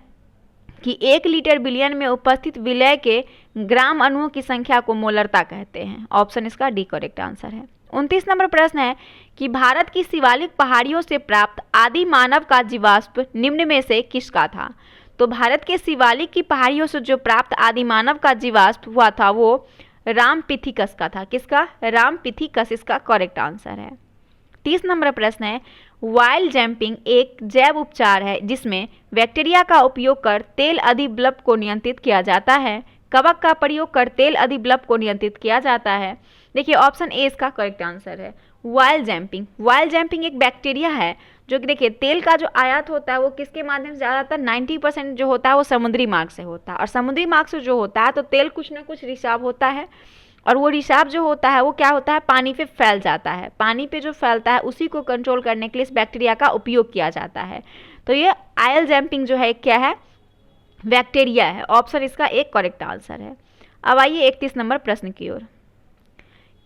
कि 1 लीटर बिलियन में उपस्थित विलय के ग्राम अणुओं की संख्या को मोलरता कहते हैं। ऑप्शन इसका डी करेक्ट आंसर है। 29 नंबर प्रश्न है कि भारत की शिवालिक पहाड़ियों से प्राप्त आदि मानव का जीवाश्म निम्न में से किसका था। तो भारत के शिवालिक की पहाड़ियों से जो प्राप्त आदि मानव का जीवाश्म हुआ था वो रामपिथिकस का था। किसका, रामपिथिकस इसका करेक्ट आंसर है। 30 नंबर प्रश्न है वाइल्ड जैंपिंग एक जैव उपचार है जिसमें बैक्टीरिया का उपयोग कर तेल अधिब्लप को नियंत्रित किया जाता है। कवक का प्रयोग कर तेल अधिब्लप को नियंत्रित किया जाता है। देखिए ऑप्शन ए इसका करेक्ट आंसर है, वाइल्ड जैंपिंग। वाइल्ड जैंपिंग एक बैक्टीरिया है जो कि देखिए तेल का जो आयात होता है वो किसके माध्यम से, ज़्यादातर 90% जो होता है वो समुद्री मार्ग से होता है, और समुद्री मार्ग से जो होता है तो तेल कुछ ना कुछ रिसाव होता है, और वो रिसाव जो होता है वो क्या होता है, पानी पे फैल जाता है। पानी पे जो फैलता है उसी को कंट्रोल करने के लिए इस बैक्टीरिया का उपयोग किया जाता है। तो ये आयल जैंपिंग जो है क्या है, बैक्टीरिया है। ऑप्शन इसका एक करेक्ट आंसर है। अब आइए 31 नंबर प्रश्न की ओर।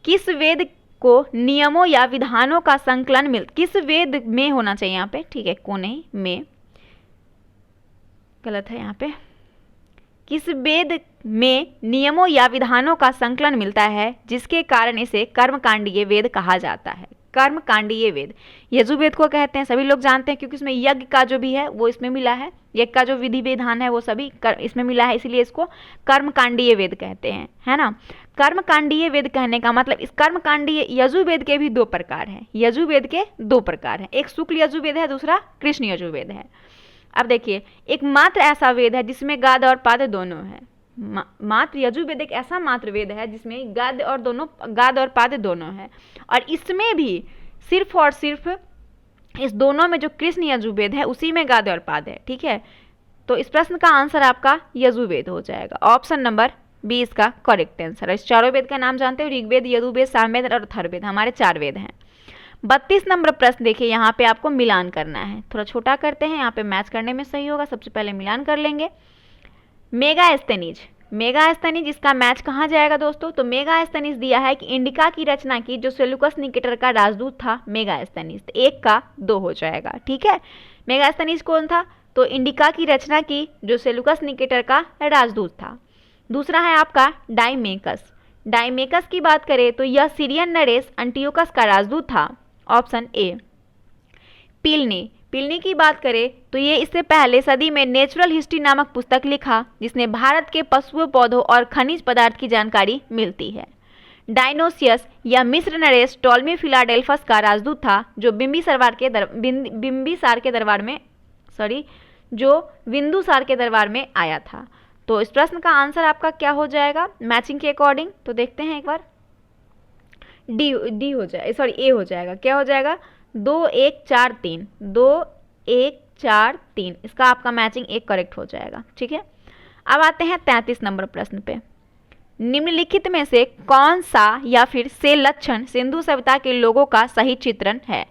किस वेद को नियमों या विधानों का संकलन किस वेद में होना चाहिए यहाँ पे, ठीक है, को नहीं, में गलत है यहाँ पे। किस वेद में नियमों या विधानों का संकलन मिलता है जिसके कारण इसे कर्मकांडीय वेद कहा जाता है। कर्मकांडीय वेद यजुर्वेद को कहते हैं, सभी लोग जानते हैं क्योंकि इसमें यज्ञ का जो भी है वो इसमें मिला है, यज्ञ का जो विधि विधान है वो सभी इसमें मिला है, इसलिए इसको कर्मकांडीय वेद कहते हैं, है ना। कर्मकांडीय वेद कहने का मतलब इस कर्मकांडीय यजुर्वेद के भी 2 प्रकार हैं। यजुर्वेद के 2 प्रकार हैं, एक शुक्ल यजुर्वेद है, दूसरा कृष्ण यजुर्वेद है। अब देखिए एक मात्र ऐसा वेद है जिसमें गाद और पाद दोनों है। मात्र यजुर्वेद एक ऐसा मात्र वेद है जिसमें गाद और पाद दोनों है, और इसमें भी सिर्फ और सिर्फ इस दोनों में जो कृष्ण यजुर्वेद है उसी में गाद और पाद है, ठीक है। तो इस प्रश्न का आंसर आपका यजुर्वेद हो जाएगा। ऑप्शन नंबर बी इसका करेक्ट आंसर है। इस चारों वेद का नाम जानते हो, ऋग्वेद, यजुर्वेद, सामवेद और अथर्ववेद, हमारे 4 वेद हैं। 32 नंबर प्रश्न देखिए, यहाँ पे आपको मिलान करना है, थोड़ा छोटा करते हैं, यहाँ पे मैच करने में सही होगा। सबसे पहले मिलान कर लेंगे। मेगास्थनीज, मेगास्थनीज इसका मैच कहाँ जाएगा दोस्तों, तो मेगास्थनीज दिया है कि इंडिका की रचना की जो सेल्यूकस निकेटर का राजदूत था मेगास्थनीज, तो 1 का 2 हो जाएगा, ठीक है। मेगास्थनीज कौन था, तो इंडिका की रचना की जो सेल्यूकस निकेटर का राजदूत था। दूसरा है आपका डाइमेकस। डाइमेकस की बात करें तो यह सीरियन नरेश अंटियोकस का राजदूत था। Option A. पिलनी, पिलनी की बात करें तो ये इससे पहले सदी में नेचुरल हिस्ट्री नामक पुस्तक लिखा जिसने भारत के पशुओं, पौधों और खनिज पदार्थ की जानकारी मिलती है। डायनोसियस या मिस्र नरेश टॉलमी फिलाडेल्फस का राजदूत था जो बिंबिसार के दरबार में आया था। तो इस प्रश्न का आंसर आपका क्या हो जाएगा मैचिंग के अकॉर्डिंग, तो देखते हैं एक बार। डी हो जाए, सॉरी ए हो जाएगा। क्या हो जाएगा, 2 1 4 3, 2 1 4 3, इसका आपका मैचिंग 1 करेक्ट हो जाएगा, ठीक है। अब आते हैं 33 नंबर प्रश्न पे। निम्नलिखित में से कौन सा या फिर से लक्षण सिंधु सभ्यता के लोगों का सही चित्रण है।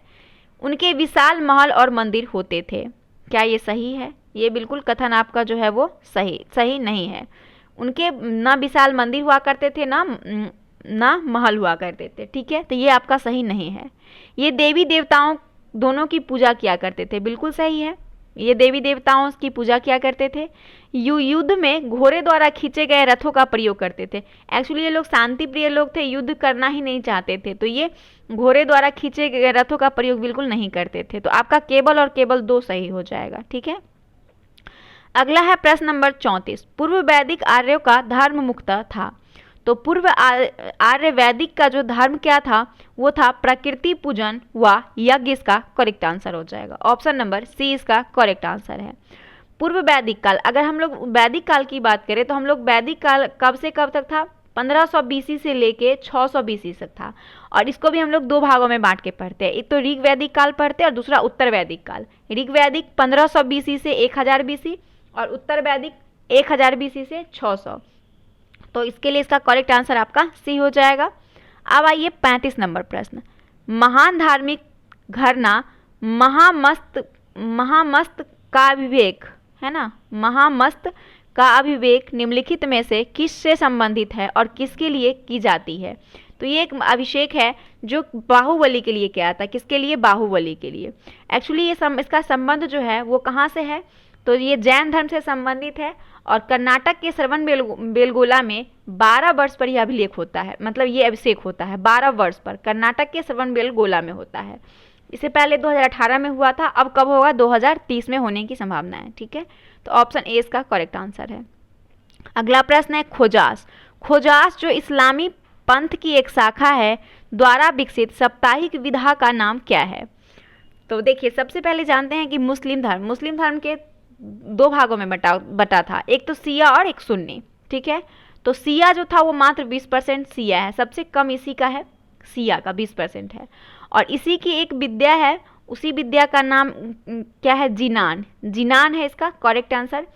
उनके विशाल महल और मंदिर होते थे, क्या ये सही है। ये बिल्कुल कथन आपका जो है वो सही नहीं है। उनके ना विशाल मंदिर हुआ करते थे ना महल हुआ करते थे, ठीक है, तो ये आपका सही नहीं है। ये देवी देवताओं दोनों की पूजा किया करते थे, बिल्कुल सही है, ये देवी देवताओं की पूजा किया करते थे। युद्ध में घोड़े द्वारा खींचे गए रथों का प्रयोग करते थे। एक्चुअली ये लोग शांति प्रिय लोग थे, युद्ध करना ही नहीं चाहते थे, तो ये घोड़े द्वारा खींचे गए रथों का प्रयोग बिल्कुल नहीं करते थे। तो आपका केवल और केवल 2 सही हो जाएगा, ठीक है। अगला है प्रश्न नंबर 34। पूर्व वैदिक आर्यों का धर्म मुक्त था। तो पूर्व आर्य वैदिक का जो धर्म क्या था, वो था प्रकृति पूजन व यज्ञ। इसका करेक्ट आंसर हो जाएगा ऑप्शन नंबर सी, इसका करेक्ट आंसर है। पूर्व वैदिक काल, अगर हम लोग वैदिक काल की बात करें तो हम लोग वैदिक काल कब से कब तक था, 1500 बीसी से लेके 600 बीसी तक था। और इसको भी हम लोग दो भागों में बांट के पढ़ते हैं, एक तो ऋग वैदिक काल पढ़ते हैं और दूसरा उत्तर वैदिक काल। ऋग वैदिक 1500 बीसी से 1000 बीसी और उत्तर वैदिक 1000 बीसी से 600। तो इसके लिए इसका करेक्ट आंसर आपका सी हो जाएगा। अब आइए 35 नंबर प्रश्न। महान धार्मिक घरना महामस्त का विवेक है ना, महामस्त का अभिवेक निम्नलिखित में से किससे संबंधित है और किसके लिए की जाती है। तो ये एक अभिषेक है जो बाहुबली के लिए किया था। किसके लिए? बाहुबली के लिए। एक्चुअली ये इसका संबंध जो है वो कहाँ से है, तो ये जैन धर्म से संबंधित है और कर्नाटक के श्रवण बेलगोला में 12 वर्ष पर यह अभिलेख होता है, मतलब ये अभिषेक होता है 12 वर्ष पर, कर्नाटक के श्रवण बेलगोला में होता है। इससे पहले 2018 में हुआ था, अब कब होगा? 2030 में होने की संभावना है। ठीक है, तो ऑप्शन ए इसका करेक्ट आंसर है। अगला प्रश्न है खोजास। खोजास जो इस्लामी पंथ की एक शाखा है द्वारा विकसित साप्ताहिक विधा का नाम क्या है? तो देखिए, सबसे पहले जानते हैं कि मुस्लिम धर्म के दो भागों में बटा था, एक तो सिया और एक सुन्नी। ठीक है, तो सिया जो था वो मात्र 20% सिया है, सबसे कम इसी का है, सिया का 20% है। और इसी की एक विद्या है, उसी विद्या का नाम क्या है? जिनान है इसका करेक्ट आंसर।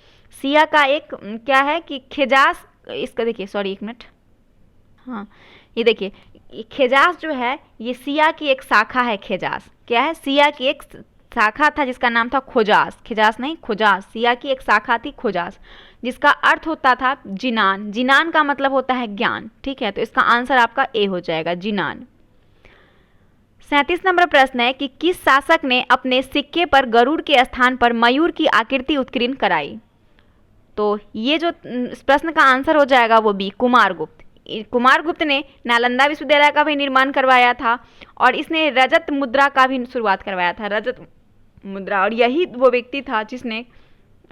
सिया का एक क्या है कि खेजास, इसका देखिए, सॉरी एक मिनट, हाँ ये देखिए, खेजास जो है ये सिया की एक शाखा है। खेजास क्या है? सिया की एक शाखा था जिसका नाम था खोजास, खेजास नहीं खोजास, सिया की एक शाखा थी खोजास, जिसका अर्थ होता था जिनान। जिनान का मतलब होता है ज्ञान। ठीक है, तो इसका आंसर आपका ए हो जाएगा, जिनान। 37 नंबर प्रश्न है कि किस शासक ने अपने सिक्के पर गरुड़ के स्थान पर मयूर की आकृति उत्कीर्ण कराई? तो ये जो इस प्रश्न का आंसर हो जाएगा वो बी, कुमारगुप्त। कुमारगुप्त ने नालंदा विश्वविद्यालय का भी निर्माण करवाया था और इसने रजत मुद्रा का भी शुरुआत करवाया था, रजत मुद्रा। और यही वो व्यक्ति था जिसने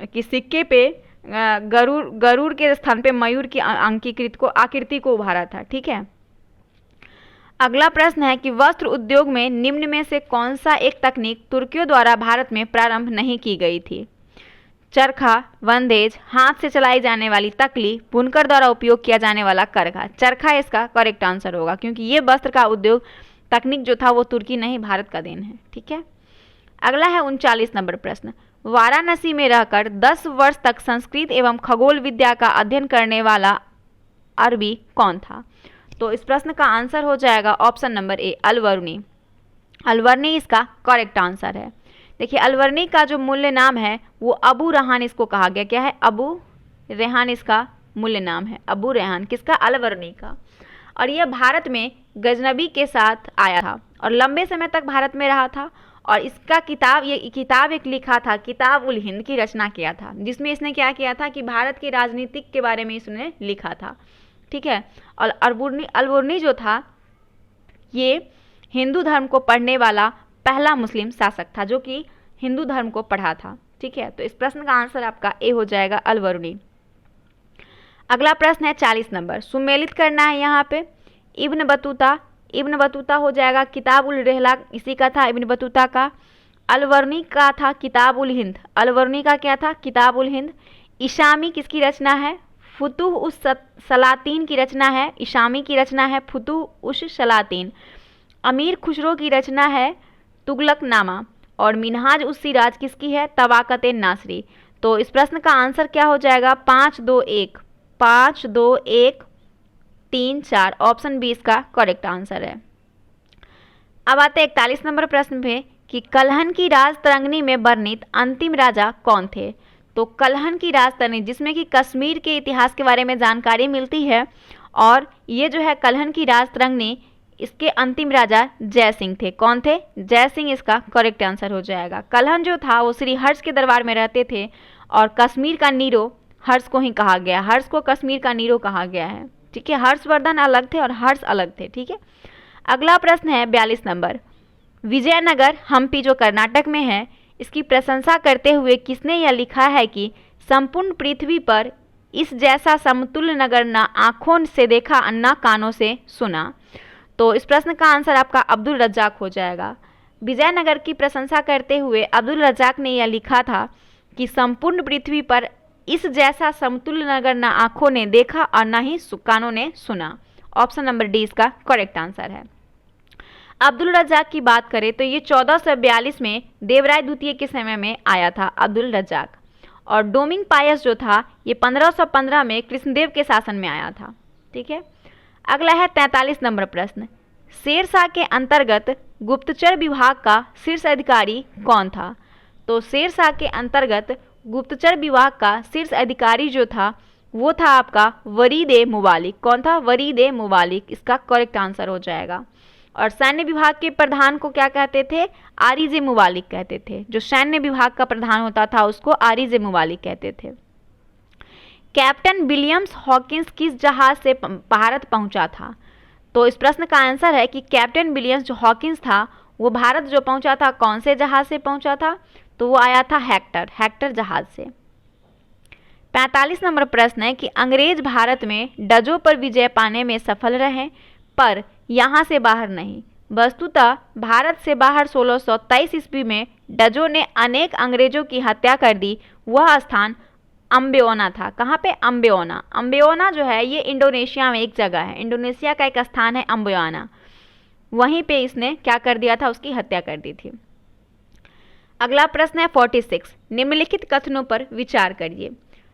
कि सिक्के पे गरुड़ के स्थान पे मयूर की आकृति को उभारा था। ठीक है, अगला प्रश्न है कि वस्त्र उद्योग में निम्न में से कौन सा एक तकनीक तुर्कियों द्वारा भारत में प्रारंभ नहीं की गई थी? चरखा, बंदेज, हाथ से चलाई जाने वाली तकली, बुनकर द्वारा उपयोग किया जाने वाला करघा। चरखा इसका करेक्ट आंसर होगा, क्योंकि ये वस्त्र का उद्योग तकनीक जो था वो तुर्की नहीं, भारत का देन है। ठीक है, अगला है 39 नंबर प्रश्न। वाराणसी में रहकर 10 वर्ष तक संस्कृत एवं खगोल विद्या का अध्ययन करने वाला अरबी कौन था? तो इस प्रश्न का आंसर हो जाएगा ऑप्शन नंबर ए, अलवर्णी। अलवर्णी इसका करेक्ट आंसर है। देखिए, अलवर्णी का जो मूल्य नाम है वो अबू रेहान इसको कहा गया। क्या है? अबू रेहान इसका मूल्य नाम है, अबू रेहान किसका? अलवर्णी का। और यह भारत में गजनबी के साथ आया था और लंबे समय तक भारत में रहा था। और इसका ये किताब एक लिखा था, किताब उल हिंद की रचना किया था, जिसमें इसने क्या किया था कि भारत के राजनीतिक के बारे में इसने लिखा था। ठीक है, और अलवर्णी जो था ये हिंदू धर्म को पढ़ने वाला पहला मुस्लिम शासक था जो कि हिंदू धर्म को पढ़ा था। ठीक है, तो इस प्रश्न का आंसर आपका ए हो जाएगा, अलवर्णी। अगला प्रश्न है 40 नंबर, सुमेलित करना है यहाँ पे। इब्न बतूता हो जाएगा, किताब उल रहला इसी का था, इब्न बतूता का। अलवर्णी का था किताब उल हिंद, अलवर्णी का क्या था? किताब उल हिंद। इशामी किसकी रचना है? फुतुह उस सलातीन की रचना है, इशामी की रचना है फुतुह उस सलातीन। अमीर खुसरो की रचना है तुगलकनामा और मिनहाज उस सिराज किसकी है? तवाकत नासरी। तो इस प्रश्न का आंसर क्या हो जाएगा? 5 2 1 3 4, ऑप्शन बी इसका करेक्ट आंसर है। अब आते 41 नंबर प्रश्न पे कि कलहन की राजतरंगिणी में वर्णित अंतिम राजा कौन थे? तो कलहन की राजतरंगिणी जिसमें कि कश्मीर के इतिहास के बारे में जानकारी मिलती है, और ये जो है कलहन की राजतरंगिणी, इसके अंतिम राजा जय सिंह थे। कौन थे? जय सिंह इसका करेक्ट आंसर हो जाएगा। कलहन जो था वो श्री हर्ष के दरबार में रहते थे और कश्मीर का नीरो हर्ष को ही कहा गया, हर्ष को कश्मीर का नीरो कहा गया है। ठीक है, हर्षवर्धन अलग थे और हर्ष अलग थे। ठीक है, अगला प्रश्न है 42 नंबर, विजयनगर हम्पी जो कर्नाटक में है, इसकी प्रशंसा करते हुए किसने यह लिखा है कि संपूर्ण पृथ्वी पर इस जैसा समतुल्य नगर ना आंखों से देखा अन्ना कानों से सुना। तो इस प्रश्न का आंसर आपका अब्दुल रज्जाक हो जाएगा। विजयनगर की प्रशंसा करते हुए अब्दुल रज्जाक ने यह लिखा था कि संपूर्ण पृथ्वी पर इस जैसा समतुल्य नगर ना आंखों ने देखा और ना ही कानों ने सुना। ऑप्शन नंबर डी इसका करेक्ट आंसर है। अब्दुल रज्जाक की बात करें तो ये 1442 में देवराय द्वितीय के समय में आया था अब्दुल रज्जाक, और डोमिंग पायस जो था ये 1515 में कृष्णदेव के शासन में आया था। ठीक है, अगला है 43 नंबर प्रश्न। शेरशाह के अंतर्गत गुप्तचर विभाग का शीर्ष अधिकारी कौन था? तो शेरशाह के अंतर्गत गुप्तचर विभाग का शीर्ष अधिकारी जो था वो था आपका वरीद-ए-मुबालिक। कौन था? वरीद-ए-मुबालिक इसका करेक्ट आंसर हो जाएगा। और सैन्य विभाग के प्रधान को क्या कहते थे? आरिज-ए-मुबालिक कहते थे। जो सैन्य विभाग का प्रधान होता था उसको आरिज-ए-मुबालिक कहते थे। कैप्टन विलियम्स हॉकिंस किस जहाज से भारत पहुंचा था? तो इस प्रश्न का आंसर है कि कैप्टन विलियम्स जो हॉकिंस था वो भारत जो पहुंचा था कौन से जहाज से पहुंचा था? तो वो आया था हेक्टर जहाज से। 45 नंबर प्रश्न है कि अंग्रेज भारत में डजों पर विजय पाने में सफल रहे पर यहाँ से बाहर नहीं। वस्तुतः भारत से बाहर 1623 ईस्वी में डजों ने अनेक अंग्रेजों की हत्या कर दी। वह स्थान अम्बेओना था। कहाँ पे? अम्बेओना। अम्बेओना जो है ये इंडोनेशिया में एक जगह है, इंडोनेशिया का एक स्थान है अम्बेओना। वहीं पे इसने क्या कर दिया था? उसकी हत्या कर दी थी। अगला प्रश्न है 46। निम्नलिखित कथनों पर विचार करिए।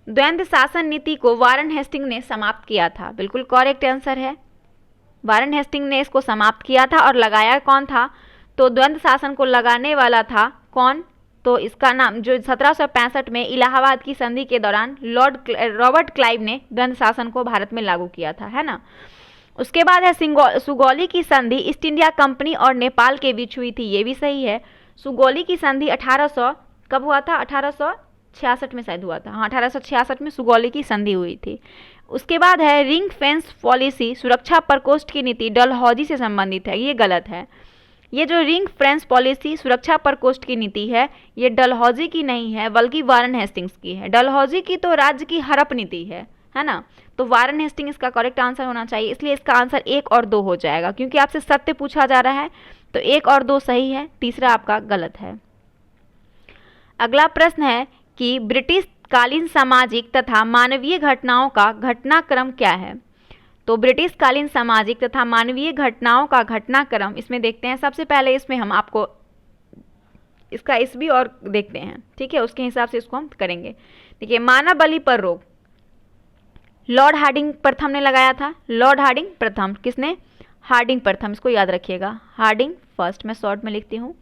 द्वंद्व शासन नीति को वारन हेस्टिंग ने समाप्त किया था। बिल्कुल करेक्ट आंसर है। वारन हेस्टिंग ने इसको समाप्त किया था और लगाया कौन था? तो द्वंद्व शासन को लगाने वाला था कौन? तो इसका नाम जो 1765 में इलाहाबाद की संधि के दौरान रॉबर्ट क्लाइव ने द्वंद्व शासन को भारत में लागू किया था, है ना। उसके बाद है सुगौली की संधि ईस्ट इंडिया कंपनी और नेपाल के बीच हुई थी। ये भी सही है। सुगौली की संधि 1800 कब हुआ था? 1866 में शायद हुआ था। हाँ, 1866 में सुगौली की संधि हुई थी। उसके बाद है रिंग फेंस पॉलिसी, सुरक्षा प्रकोष्ठ की नीति डलहौजी से संबंधित है। ये गलत है। ये जो रिंग फेंस पॉलिसी सुरक्षा प्रकोष्ठ की नीति है ये डलहौजी की नहीं है बल्कि वारन हेस्टिंग्स की है। डलहौजी की तो राज्य की हड़प नीति है ना। तो वारन हेस्टिंग इसका करेक्ट आंसर होना चाहिए, इसलिए इसका आंसर 1 और 2 हो जाएगा। क्योंकि आपसे सत्य पूछा जा रहा है तो 1 और 2 सही है, तीसरा आपका गलत है। अगला प्रश्न है कि ब्रिटिश कालीन सामाजिक तथा मानवीय घटनाओं का घटनाक्रम क्या है? तो ब्रिटिश कालीन सामाजिक तथा मानवीय घटनाओं का घटनाक्रम इसमें देखते हैं। सबसे पहले इसमें हम आपको इसका ईस्वी और देखते हैं, ठीक है, उसके हिसाब से इसको हम करेंगे। देखिए, मानव बलि पर रोक लॉर्ड हार्डिंग प्रथम ने लगाया था। लॉर्ड हार्डिंग प्रथम, किसने? हार्डिंग प्रथम, इसको याद रखिएगा। हार्डिंग फर्स्ट, मैं शॉर्ट में लिखती हूँ।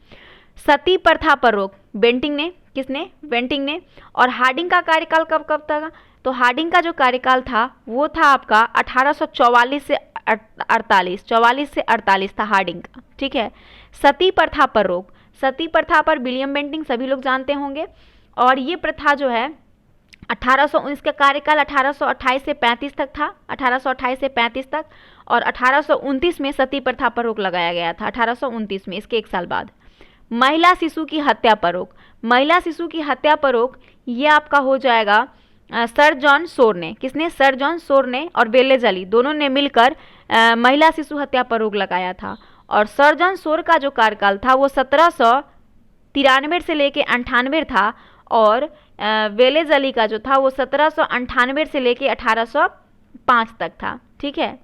सती प्रथा पर रोक बेंटिंग ने, किसने? बेंटिंग ने। और हार्डिंग का कार्यकाल कब कब था? तो हार्डिंग का जो कार्यकाल था वो था आपका 1844 से 48, 44 से 48 था हार्डिंग का, ठीक है। सती प्रथा पर रोक, सती प्रथा पर विलियम बेंटिंग सभी लोग जानते होंगे। और ये प्रथा जो है 1819 का कार्यकाल 1828 से 35 तक था, 1828 से 35 तक। और 1829 में सती प्रथा पर रोक लगाया गया था, 1829 में, इसके 1 साल बाद। महिला शिशु की हत्या पर रोक, महिला शिशु की हत्या पर रोक ये आपका हो जाएगा सर जॉन सोर ने, किसने? सर जॉन सोर ने और वेलेजली दोनों ने मिलकर महिला शिशु हत्या पर रोक लगाया था। और सर जॉन सोर का जो कार्यकाल था वो 1793 से लेके 98 था। और वेलेजली का जो था वो 1798 से लेके 1805 तक था, ठीक है।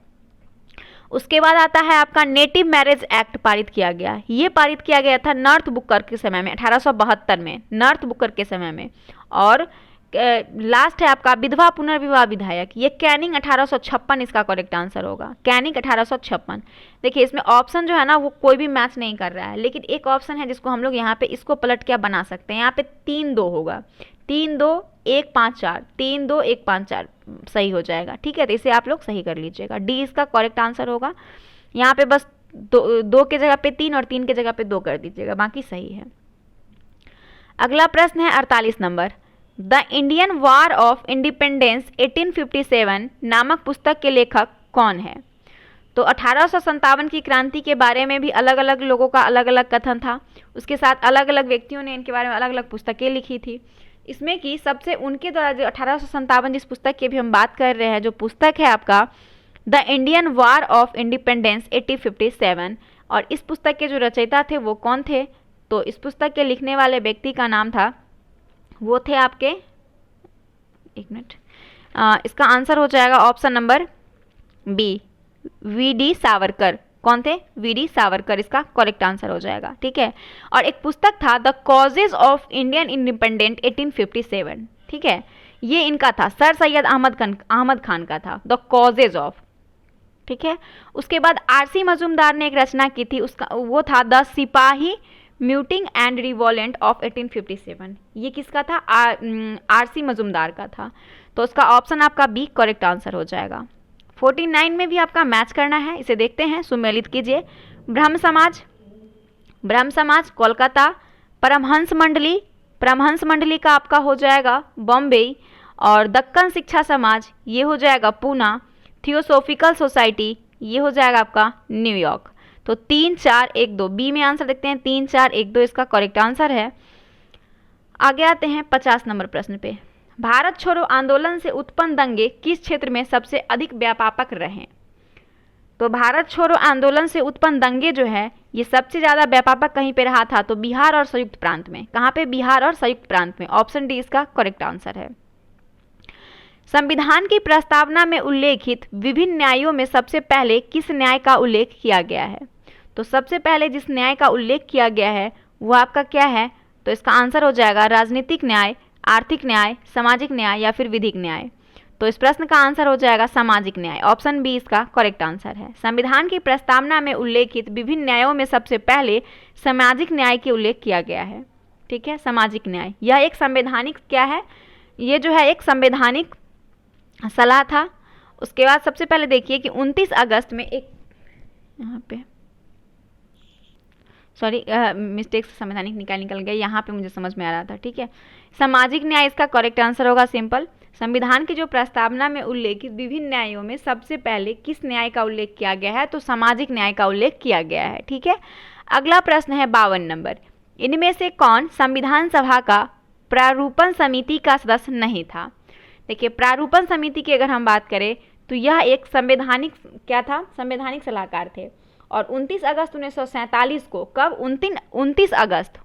उसके बाद आता है आपका नेटिव मैरिज एक्ट पारित किया गया। ये पारित किया गया था नॉर्थ बुकर के समय में, 1872 में, नॉर्थ बुकर के समय में। और लास्ट है आपका विधवा पुनर्विवाह विधायक, ये कैनिंग 1856 इसका करेक्ट आंसर होगा। कैनिंग 1856। देखिए, इसमें ऑप्शन जो है ना वो कोई भी मैच नहीं कर रहा है, लेकिन एक ऑप्शन है जिसको हम लोग यहाँ पे इसको पलट के बना सकते हैं। यहाँ पे 3-2 होगा, 3-2-1-5-4, 3-2-1-5-4 सही हो जाएगा, ठीक है। तो इसे आप लोग सही कर लीजिएगा, डी इसका करेक्ट आंसर होगा। यहाँ पे बस 2 के जगह पे 3 और 3 के जगह पे 2 कर दीजिएगा, बाकी सही है। अगला प्रश्न है 48 number. The Indian war of independence 1857 नामक पुस्तक के लेखक कौन है? तो 1857 की क्रांति के बारे में भी अलग अलग लोगों का अलग अलग कथन था। उसके साथ अलग अलग व्यक्तियों ने इनके बारे में अलग अलग पुस्तकें लिखी थी। इसमें कि सबसे उनके द्वारा जो 1857 जिस पुस्तक की भी हम बात कर रहे हैं, जो पुस्तक है आपका the Indian war of independence 1857, और इस पुस्तक के जो रचयिता थे वो कौन थे? तो इस पुस्तक के लिखने वाले व्यक्ति का नाम था, वो थे आपके, एक मिनट, इसका आंसर हो जाएगा option number B, V D. Savarkar. कौन थे? वी.डी. सावरकर इसका करेक्ट आंसर हो जाएगा। ठीक है, और एक पुस्तक था the causes of Indian independent 1857। ठीक है, ये इनका था, सर सैयद अहमद खान का था, द कॉजेज ऑफ। ठीक है, उसके बाद आर.सी. मजूमदार ने एक रचना की थी, उसका वो था द सिपाही म्यूटिंग एंड रिवॉलेंट ऑफ 1857। ये किसका था? आर.सी. मजूमदार का था। तो उसका ऑप्शन आपका बी करेक्ट आंसर हो जाएगा। 49 में भी आपका मैच करना है, इसे देखते हैं, सुमेलित कीजिए। ब्रह्म समाज कोलकाता, परमहंस मंडली का आपका हो जाएगा बॉम्बे, और दक्कन शिक्षा समाज ये हो जाएगा पूना, थियोसोफिकल सोसाइटी ये हो जाएगा आपका न्यूयॉर्क। तो 3, 4, 1, 2 बी में आंसर देखते हैं, 3, 4, 1, 2 इसका करेक्ट आंसर है। आगे आते हैं 50 नंबर प्रश्न पे। भारत छोड़ो आंदोलन से उत्पन्न दंगे किस क्षेत्र में सबसे अधिक व्यापक रहे? तो भारत छोड़ो आंदोलन से उत्पन्न दंगे जो है ये सबसे ज़्यादा व्यापक कहीं पे रहा था? तो बिहार और संयुक्त प्रांत में। कहाँ पे? बिहार और संयुक्त प्रांत में। ऑप्शन डी इसका करेक्ट आंसर है। संविधान की प्रस्तावना में उल्लेखित विभिन्न न्यायों में सबसे पहले किस न्याय का उल्लेख किया गया है? तो सबसे पहले जिस न्याय का उल्लेख किया गया है वो आपका क्या है? तो इसका आंसर हो जाएगा राजनीतिक न्याय, आर्थिक न्याय, सामाजिक न्याय या फिर विधिक न्याय। तो इस प्रश्न का आंसर हो जाएगा सामाजिक न्याय। ऑप्शन बी इसका करेक्ट आंसर है। संविधान की प्रस्तावना में उल्लेखित विभिन्न न्यायों में सबसे पहले सामाजिक न्याय के उल्लेख किया गया है। ठीक है, सामाजिक न्याय यह एक संवैधानिक क्या है? ये जो है एक संवैधानिक सलाह था। उसके बाद सबसे पहले देखिए कि 29 अगस्त में एक, यहाँ पे सॉरी मिस्टेक से संवैधानिक निकल गया, यहाँ पे मुझे समझ में आ रहा था। ठीक है, सामाजिक न्याय इसका करेक्ट आंसर होगा। सिंपल, संविधान की जो प्रस्तावना में उल्लेखित विभिन्न न्यायों में सबसे पहले किस न्याय का उल्लेख किया गया है? तो सामाजिक न्याय का उल्लेख किया गया है। ठीक है, अगला प्रश्न है 52 नंबर। इनमें से कौन संविधान सभा का प्रारूपण समिति का सदस्य नहीं था? देखिए, प्रारूपण समिति की अगर हम बात करें तो यह एक संवैधानिक क्या था? संवैधानिक सलाहकार थे। और 29 अगस्त 1947 को, कब? 29 अगस्त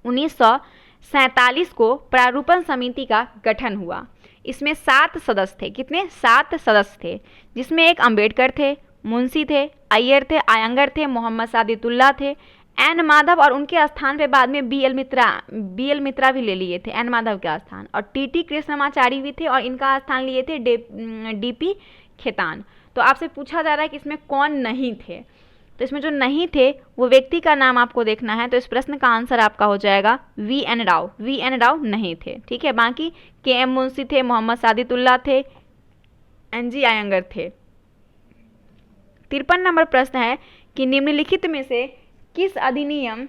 1947 को प्रारूपण समिति का गठन हुआ। इसमें 7 सदस्य थे। कितने? 7 सदस्य थे, जिसमें एक अंबेडकर थे, मुंशी थे, अय्यर थे, आयंगर थे, मोहम्मद सादितुल्लाह थे, एन माधव, और उनके स्थान पे बाद में बी.एल. मित्रा भी ले लिए थे, एन माधव का स्थान, और टी.टी. कृष्णमाचारी भी थे, और इनका स्थान लिए थे डी.पी. खेतान। तो आपसे पूछा जा रहा है कि इसमें कौन नहीं थे? तो इसमें जो नहीं थे वो व्यक्ति का नाम आपको देखना है। तो इस प्रश्न का आंसर आपका हो जाएगा वी.एन. राव। वी.एन. राव नहीं थे। ठीक है, बाकी के.एम. मुंशी थे, मोहम्मद सादितुल्लाह थे, एन.जी. आयंगर थे। 53 नंबर प्रश्न है कि निम्नलिखित में से किस अधिनियम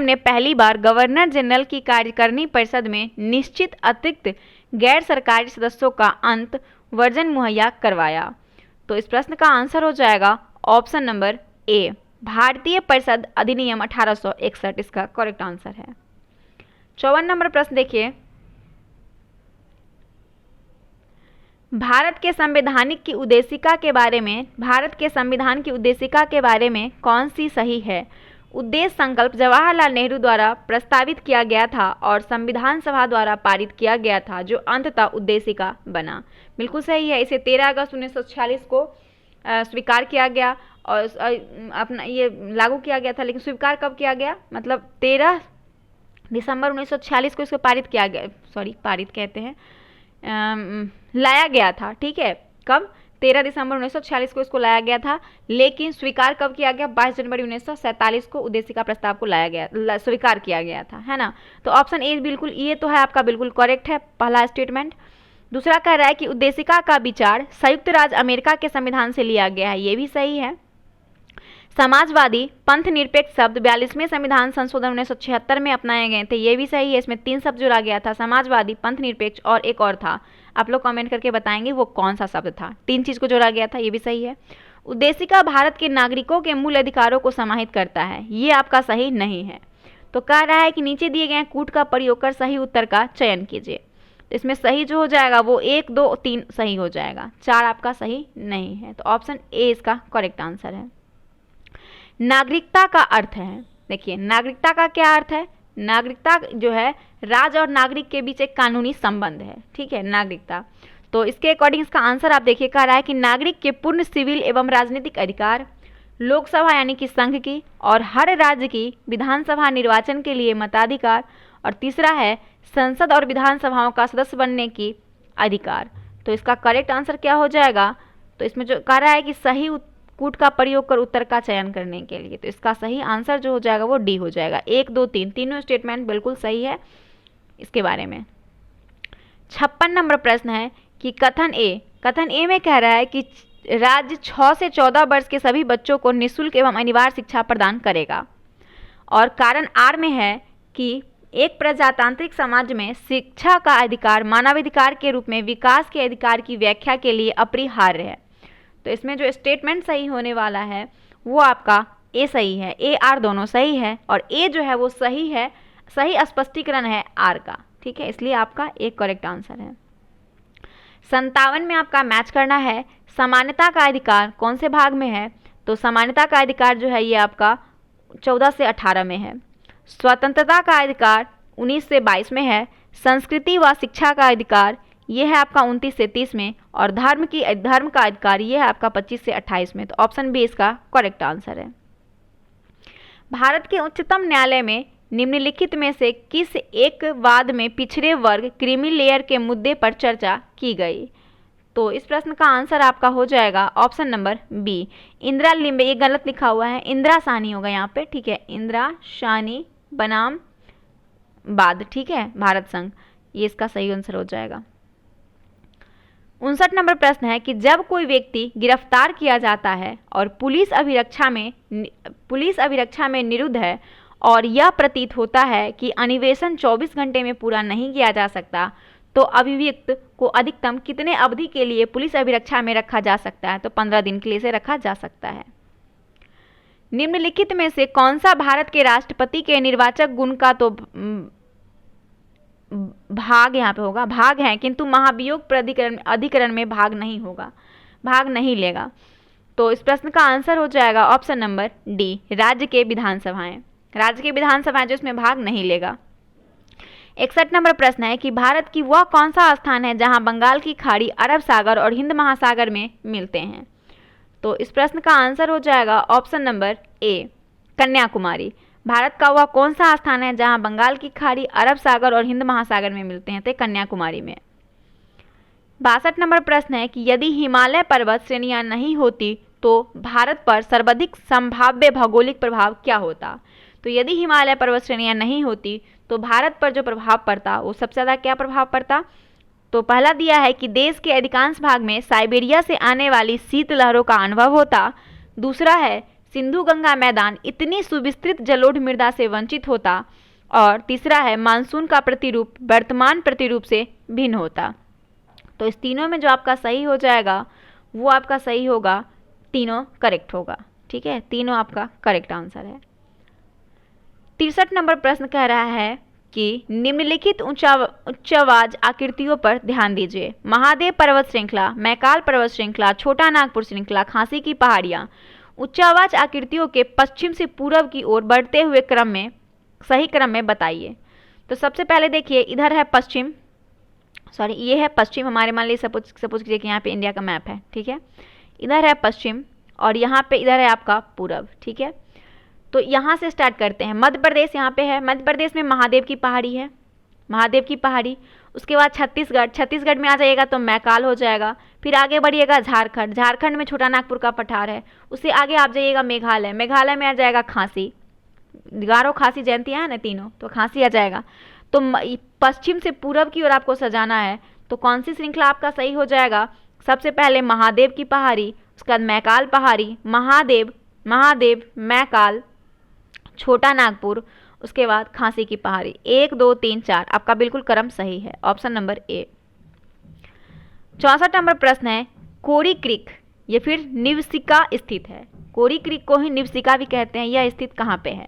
ने पहली बार गवर्नर जनरल की कार्यकारिणी परिषद में निश्चित अतिरिक्त गैर सरकारी सदस्यों का अंत वर्जन मुहैया करवाया? तो इस प्रश्न का आंसर हो जाएगा ऑप्शन नंबर ए, भारतीय परिषद अधिनियम 1861 इसका करेक्ट आंसर है। 54 नंबर प्रश्न देखिए, भारत के संविधान की उद्देशिका के बारे में कौन सी सही है? उद्देश्य संकल्प जवाहरलाल नेहरू द्वारा प्रस्तावित किया गया था और संविधान सभा द्वारा पारित किया गया था, जो अंततः उद्देशिका बना। बिल्कुल सही है। इसे 13 अगस्त 1946 को स्वीकार किया गया और अपना ये लागू किया गया था। लेकिन स्वीकार कब किया गया? मतलब 13 दिसंबर 1946 को इसको पारित किया गया, पारित कहते हैं, लाया गया था। ठीक है, कब? 13 दिसंबर 1946 को इसको लाया गया था। लेकिन स्वीकार कब किया गया? 22 जनवरी 1947 को उद्देशिका प्रस्ताव को स्वीकार किया गया था, है ना। तो ऑप्शन ए बिल्कुल, ये तो है आपका बिल्कुल करेक्ट है, पहला स्टेटमेंट। दूसरा कह रहा है कि उद्देशिका का विचार संयुक्त राज्य अमेरिका के संविधान से लिया गया है, ये भी सही है। समाजवादी पंथ निरपेक्ष शब्द 42वें संविधान संशोधन 1976 में अपनाए गए थे, ये भी सही है। इसमें 3 शब्द जोड़ा गया था, समाजवादी, पंथ निरपेक्ष और एक और था, आप लोग कमेंट करके बताएंगे वो कौन सा शब्द था। 3 चीज को जोड़ा गया था, ये भी सही है। उद्देशिका भारत के नागरिकों के मूल अधिकारों को समाहित करता है, ये आपका सही नहीं है। तो कह रहा है कि नीचे दिए गए कूट का प्रयोग कर सही उत्तर का चयन कीजिए। तो इसमें सही जो हो जाएगा वो 1, 2, 3 सही हो जाएगा, 4 आपका सही नहीं है। तो ऑप्शन ए इसका करेक्ट आंसर है। नागरिकता का अर्थ है, देखिए नागरिकता का क्या अर्थ है, नागरिकता जो है राज और नागरिक के बीच एक कानूनी संबंध है, ठीक है, नागरिकता। तो इसके अकॉर्डिंग इसका आंसर आप देखिए, कह रहा है कि नागरिक के पूर्ण सिविल एवं राजनीतिक अधिकार, लोकसभा यानी कि संघ की और हर राज्य की विधानसभा निर्वाचन के लिए मताधिकार, और तीसरा है संसद और विधानसभाओं का सदस्य बनने की अधिकार। तो इसका करेक्ट आंसर क्या हो जाएगा, तो इसमें जो कह रहा है कि सही कूट का प्रयोग कर उत्तर का चयन करने के लिए, तो इसका सही आंसर जो हो जाएगा वो डी हो जाएगा। 1, 2, 3 तीनों स्टेटमेंट बिल्कुल सही है इसके बारे में। 56 नंबर प्रश्न है कि कथन ए में कह रहा है कि राज्य 6 से 14 वर्ष के सभी बच्चों को निःशुल्क एवं अनिवार्य शिक्षा प्रदान करेगा, और कारण आर में है कि एक प्रजातांत्रिक समाज में शिक्षा का अधिकार मानवाधिकार के रूप में विकास के अधिकार की व्याख्या के लिए अपरिहार्य है। तो इसमें जो स्टेटमेंट सही होने वाला है वो आपका ए सही है, ए आर दोनों सही है, और ए जो है वो सही है, सही स्पष्टीकरण है आर का, ठीक है, इसलिए आपका एक करेक्ट आंसर है। 57 में आपका मैच करना है, समानता का अधिकार कौन से भाग में है, तो समानता का अधिकार जो है ये आपका 14 से 18 में है। स्वतंत्रता का अधिकार 19 से 22 में है। संस्कृति व शिक्षा का अधिकार ये है आपका 29 से 30 में, और धर्म का अधिकार ये है आपका 25 से 28 में। तो ऑप्शन बी इसका करेक्ट आंसर है। भारत के उच्चतम न्यायालय में निम्नलिखित में से किस एक वाद में पिछड़े वर्ग क्रीमी लेयर के मुद्दे पर चर्चा की गई, तो इस प्रश्न का आंसर आपका हो जाएगा ऑप्शन नंबर बी, इंदिरा लिम्बे। ये गलत लिखा हुआ है, इंदिरा साहनी होगा यहाँ पे, ठीक है, इंदिरा साहनी बनाम बाद, ठीक है, भारत संघ, ये इसका सही आंसर हो जाएगा। 59 नंबर प्रश्न है कि जब कोई व्यक्ति गिरफ्तार किया जाता है और पुलिस अभिरक्षा में निरुद्ध है और यह प्रतीत होता है कि अन्वेषण 24 घंटे में पूरा नहीं किया जा सकता, तो अभियुक्त को अधिकतम कितने अवधि के लिए पुलिस अभिरक्षा में रखा जा सकता है, तो 15 दिन के लिए इसे रखा जा सकता है। निम्नलिखित में से कौन सा भारत के राष्ट्रपति के निर्वाचक गुण का तो भाग यहाँ पे होगा, भाग है, किंतु महाभियोग अधिकरण में भाग नहीं होगा, भाग नहीं लेगा। तो इस प्रश्न का आंसर हो जाएगा ऑप्शन नंबर डी, राज्य के विधानसभाएं, राज्य की विधानसभाएं जो इसमें भाग नहीं लेगा। 61 नंबर प्रश्न है कि भारत की वह कौन सा स्थान है जहां बंगाल की खाड़ी अरब सागर और हिंद महासागर में मिलते हैं, तो इस प्रश्न का आंसर हो जाएगा option number A, Kanyakumari. Bharat का वह कौन सा स्थान है जहां बंगाल की खाड़ी अरब सागर और हिंद महासागर में मिलते हैं, तो कन्याकुमारी में। 62 नंबर प्रश्न है कि यदि हिमालय पर्वत श्रेणियां नहीं होती तो भारत पर सर्वाधिक संभाव्य भौगोलिक प्रभाव क्या होता, तो यदि हिमालय पर्वत श्रेणियां नहीं होती तो भारत पर जो प्रभाव पड़ता वो सबसे ज़्यादा क्या प्रभाव पड़ता, तो पहला दिया है कि देश के अधिकांश भाग में साइबेरिया से आने वाली शीत लहरों का अनुभव होता, दूसरा है सिंधु गंगा मैदान इतनी सुविस्तृत जलोढ़ मृदा से वंचित होता, और तीसरा है मानसून का प्रतिरूप वर्तमान प्रतिरूप से भिन्न होता। तो इस तीनों में जो आपका सही हो जाएगा वो आपका सही होगा, तीनों करेक्ट होगा, ठीक है, तीनों आपका करेक्ट आंसर है। 63 नंबर प्रश्न कह रहा है कि निम्नलिखित उच्चवाज आकृतियों पर ध्यान दीजिए। महादेव पर्वत श्रृंखला, मैकाल पर्वत श्रृंखला, छोटा नागपुर श्रृंखला, खांसी की पहाड़ियाँ उच्चवाच आकृतियों के पश्चिम से पूर्व की ओर बढ़ते हुए क्रम में सही क्रम में बताइए। तो सबसे पहले देखिए इधर है पश्चिम, सॉरी ये है पश्चिम, हमारे मान लीजिए सपोज कीजिए कि यहाँ पे इंडिया का मैप है, ठीक है, इधर है पश्चिम और यहाँ पे इधर है आपका पूर्व, ठीक है। तो यहाँ से स्टार्ट करते हैं, मध्य प्रदेश यहाँ पे है, मध्य प्रदेश में महादेव की पहाड़ी है, महादेव की पहाड़ी, उसके बाद छत्तीसगढ़ में आ जाइएगा तो मैकाल हो जाएगा, फिर आगे बढ़िएगा झारखंड में छोटा नागपुर का पठार है, उससे आगे आप जाइएगा मेघालय में आ जाएगा खांसी, गारो खांसी जयंतियाँ हैं ना तीनों, तो खांसी आ जाएगा। तो पश्चिम से पूर्व की ओर आपको सजाना है, तो कौन सी श्रृंखला आपका सही हो जाएगा, सबसे पहले महादेव की पहाड़ी, उसके बाद मैकाल पहाड़ी, महादेव मैकाल छोटा नागपुर, उसके बाद खांसी की पहाड़ी, 1 2 3 4 आपका बिल्कुल क्रम सही है, ऑप्शन नंबर ए। 64 नंबर प्रश्न है कोरी क्रीक ये फिर निवसिका स्थित है, कोरी क्रीक को ही निवसिका भी कहते हैं, यह स्थित कहाँ पे है,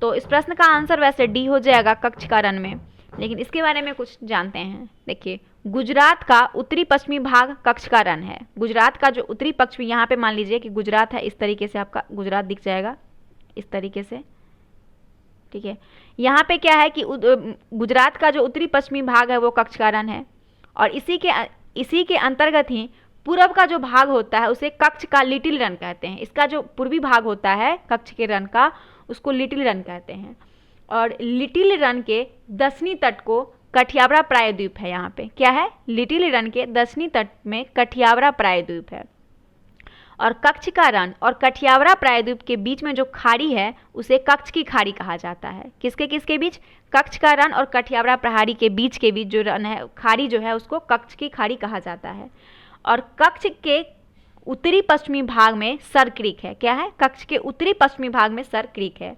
तो इस प्रश्न का आंसर वैसे डी हो जाएगा कक्ष का रन में, लेकिन इसके बारे में कुछ जानते हैं। देखिए, गुजरात का उत्तरी पश्चिमी भाग कक्ष का रन है। गुजरात का जो उत्तरी पश्चिमी, यहाँ पे मान लीजिए कि गुजरात है, इस तरीके से आपका गुजरात दिख जाएगा, इस तरीके से, ठीक है। यहाँ पे क्या है कि गुजरात का जो उत्तरी पश्चिमी भाग है वो कक्ष का रन है, और इसी के अंतर्गत ही पूरब का जो भाग होता है उसे कक्ष का लिटिल रन कहते हैं। इसका जो पूर्वी भाग होता है कक्ष के रन का, उसको लिटिल रन कहते हैं। और लिटिल रन के दक्षिणी तट को कठियावरा प्रायद्वीप है। यहाँ पे क्या है, लिटिल रन के दक्षिणी तट में कठियावरा प्रायद्वीप है, और कक्ष का रन और कठियावरा प्रायद्वीप के बीच में जो खाड़ी है उसे कक्ष की खाड़ी कहा जाता है। किसके किसके बीच, कक्ष का रन और कठियावरा प्रहारी के बीच जो रन है, खाड़ी जो है, उसको कक्ष की खाड़ी कहा जाता है। और कक्ष के उत्तरी पश्चिमी भाग में सर क्रीक है। क्या है, कक्ष के उत्तरी पश्चिमी भाग में सर क्रीक है,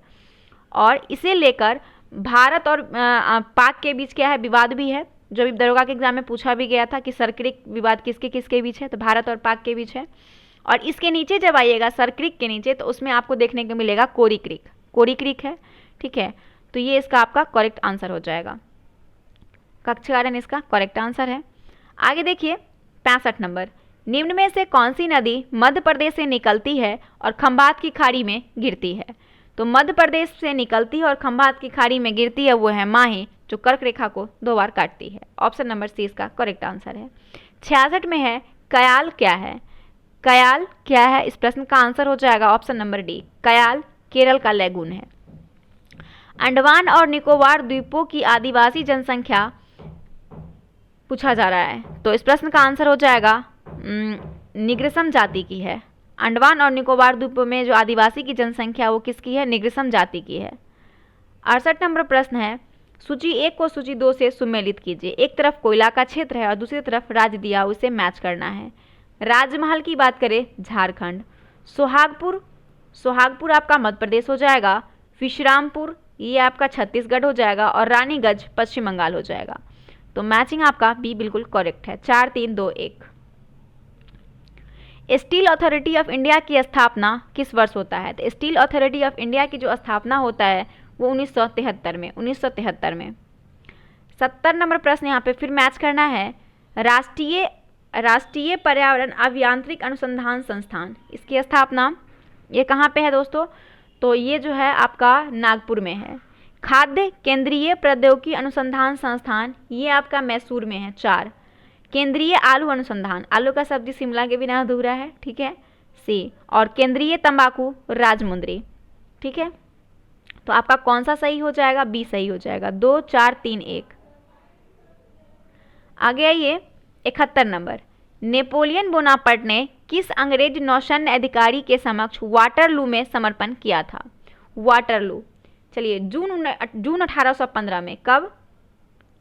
और इसे लेकर भारत और पाक के बीच क्या है, विवाद भी है। जो भी दरोगा के एग्जाम में पूछा भी गया था कि सर क्रीक विवाद किसके किसके बीच है, तो भारत और पाक के बीच है। और इसके नीचे जब आइएगा सर क्रीक के नीचे, तो उसमें आपको देखने को मिलेगा कोरी क्रीक, कोरी क्रीक है, ठीक है। तो ये इसका आपका करेक्ट आंसर हो जाएगा, कक्ष का रन इसका करेक्ट आंसर है। आगे देखिए 65 नंबर, निम्न में से कौन सी नदी मध्य प्रदेश से निकलती है और खंभात की खाड़ी में गिरती है। तो मध्य प्रदेश से निकलती है और खंभात की खाड़ी में गिरती है, वो है माही, जो कर्क रेखा को 2 बार काटती है। ऑप्शन नंबर सी इसका करेक्ट आंसर है। 66 में है कयाल क्या है। कयाल क्या है, इस प्रश्न का आंसर हो जाएगा ऑप्शन नंबर डी, कयाल केरल का लेगून है। अंडमान और निकोबार द्वीपों की आदिवासी जनसंख्या पूछा जा रहा है, तो इस प्रश्न का आंसर हो जाएगा निग्रसम जाति की है। अंडमान और निकोबार द्वीपों में जो आदिवासी की जनसंख्या वो किसकी है, निग्रसम जाति की है। 68 नंबर प्रश्न है, सूची 1 को सूची 2 से सुमेलित कीजिए। एक तरफ कोयला का क्षेत्र है और दूसरी तरफ राज्य दिया, उसे मैच करना है। राजमहल की बात करें झारखंड, सोहागपुर आपका मध्य प्रदेश हो जाएगा, विश्रामपुर ये आपका छत्तीसगढ़ हो जाएगा, और रानीगंज पश्चिम बंगाल हो जाएगा। तो मैचिंग आपका बी बिल्कुल करेक्ट है। 4 3 2 1। स्टील अथॉरिटी ऑफ इंडिया की स्थापना किस वर्ष होता है। तो स्टील अथॉरिटी ऑफ इंडिया की जो स्थापना होता है वो 1973 में, 1973 में। 70 नंबर प्रश्न यहाँ पे फिर मैच करना है। राष्ट्रीय पर्यावरण अभियांत्रिक अनुसंधान संस्थान, इसकी स्थापना ये कहाँ पे है दोस्तों, तो ये जो है आपका नागपुर में है। खाद्य केंद्रीय प्रौद्योगिकी अनुसंधान संस्थान, ये आपका मैसूर में है। 4 केंद्रीय आलू अनुसंधान, आलू का सब्जी शिमला के बिना अधूरा है, ठीक है, सी। और केंद्रीय तंबाकू राजमुंदरी, ठीक है। तो आपका कौन सा सही हो जाएगा, बी सही हो जाएगा। 2 4 3 1। आगे आइए 71 नंबर, नेपोलियन बोनापार्ट ने किस अंग्रेज नौसैन्य अधिकारी के समक्ष वाटरलू में समर्पण किया था। वाटरलू, चलिए जून 1815 में, कब,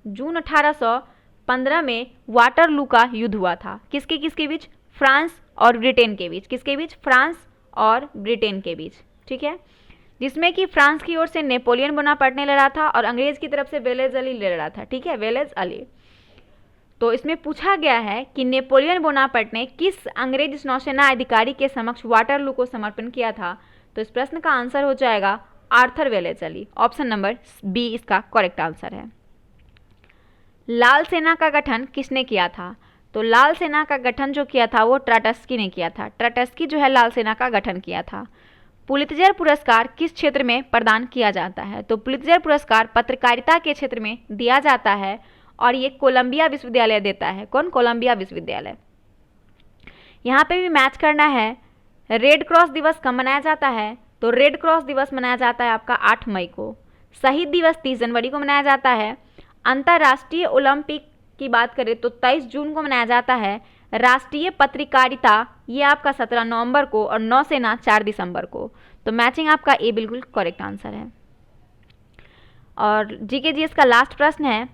जून 1815 में वाटरलू का युद्ध हुआ था। किसके किसके बीच, फ्रांस और ब्रिटेन के बीच। किसके बीच, फ्रांस और ब्रिटेन के बीच, ठीक है। जिसमें कि फ्रांस की ओर से नेपोलियन बोनापार्ट ने लड़ा था और अंग्रेज की तरफ से वेलेज अली लड़ा था, ठीक है, वेलेज अली। तो इसमें पूछा गया है कि नेपोलियन बोनापार्ट ने किस अंग्रेज नौसेना अधिकारी के समक्ष वाटरलू को समर्पण किया था। तो इस प्रश्न का आंसर हो जाएगा Arthur Wellesley. Option number b इसका करेक्ट आंसर है। लाल सेना का गठन किसने किया था। तो लाल सेना का गठन जो किया था वो ट्राटस्की ने किया था। ट्राटस्की जो है लाल सेना का गठन किया था। पुलित्जर पुरस्कार किस क्षेत्र में प्रदान किया जाता है। तो पुलित्जर पुरस्कार पत्रकारिता के क्षेत्र में दिया जाता है और ये कोलंबिया विश्वविद्यालय देता है। कौन, कोलंबिया विश्वविद्यालय। यहाँ पे भी मैच करना है। रेड क्रॉस दिवस कब मनाया जाता है। तो रेड क्रॉस दिवस मनाया जाता है आपका 8 मई को। शहीद दिवस 30 जनवरी को मनाया जाता है। अंतर्राष्ट्रीय ओलंपिक की बात करें तो 23 जून को मनाया जाता है। राष्ट्रीय पत्रकारिता ये आपका 17 नवंबर को और नौसेना 4 दिसंबर को। तो मैचिंग आपका ए बिल्कुल करेक्ट आंसर है। और जीके जीएस का लास्ट प्रश्न है,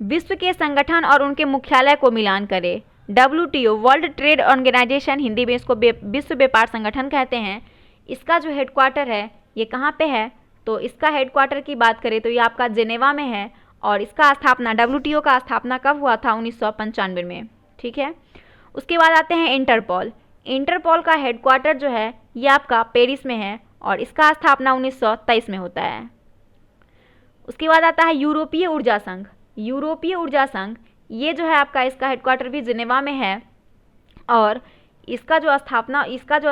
विश्व के संगठन और उनके मुख्यालय को मिलान करें। WTO World Trade Organization, Hindi में इसको विश्व व्यापार संगठन कहते हैं। इसका जो हेडक्वार्टर है ये कहाँ पे है। तो इसका हेडक्वार्टर की बात करें तो ये आपका जेनेवा में है और इसका स्थापना WTO का स्थापना कब हुआ था 1995 में, ठीक है। उसके बाद आते हैं इंटरपोल। इंटरपोल का हेडक्वार्टर जो है ये आपका पेरिस में है और इसका स्थापना 1923 में होता है। उसके बाद आता है यूरोपीय ऊर्जा संघ। यूरोपीय ऊर्जा संघ ये जो है आपका, इसका हेडक्वार्टर भी जिनेवा में है और इसका जो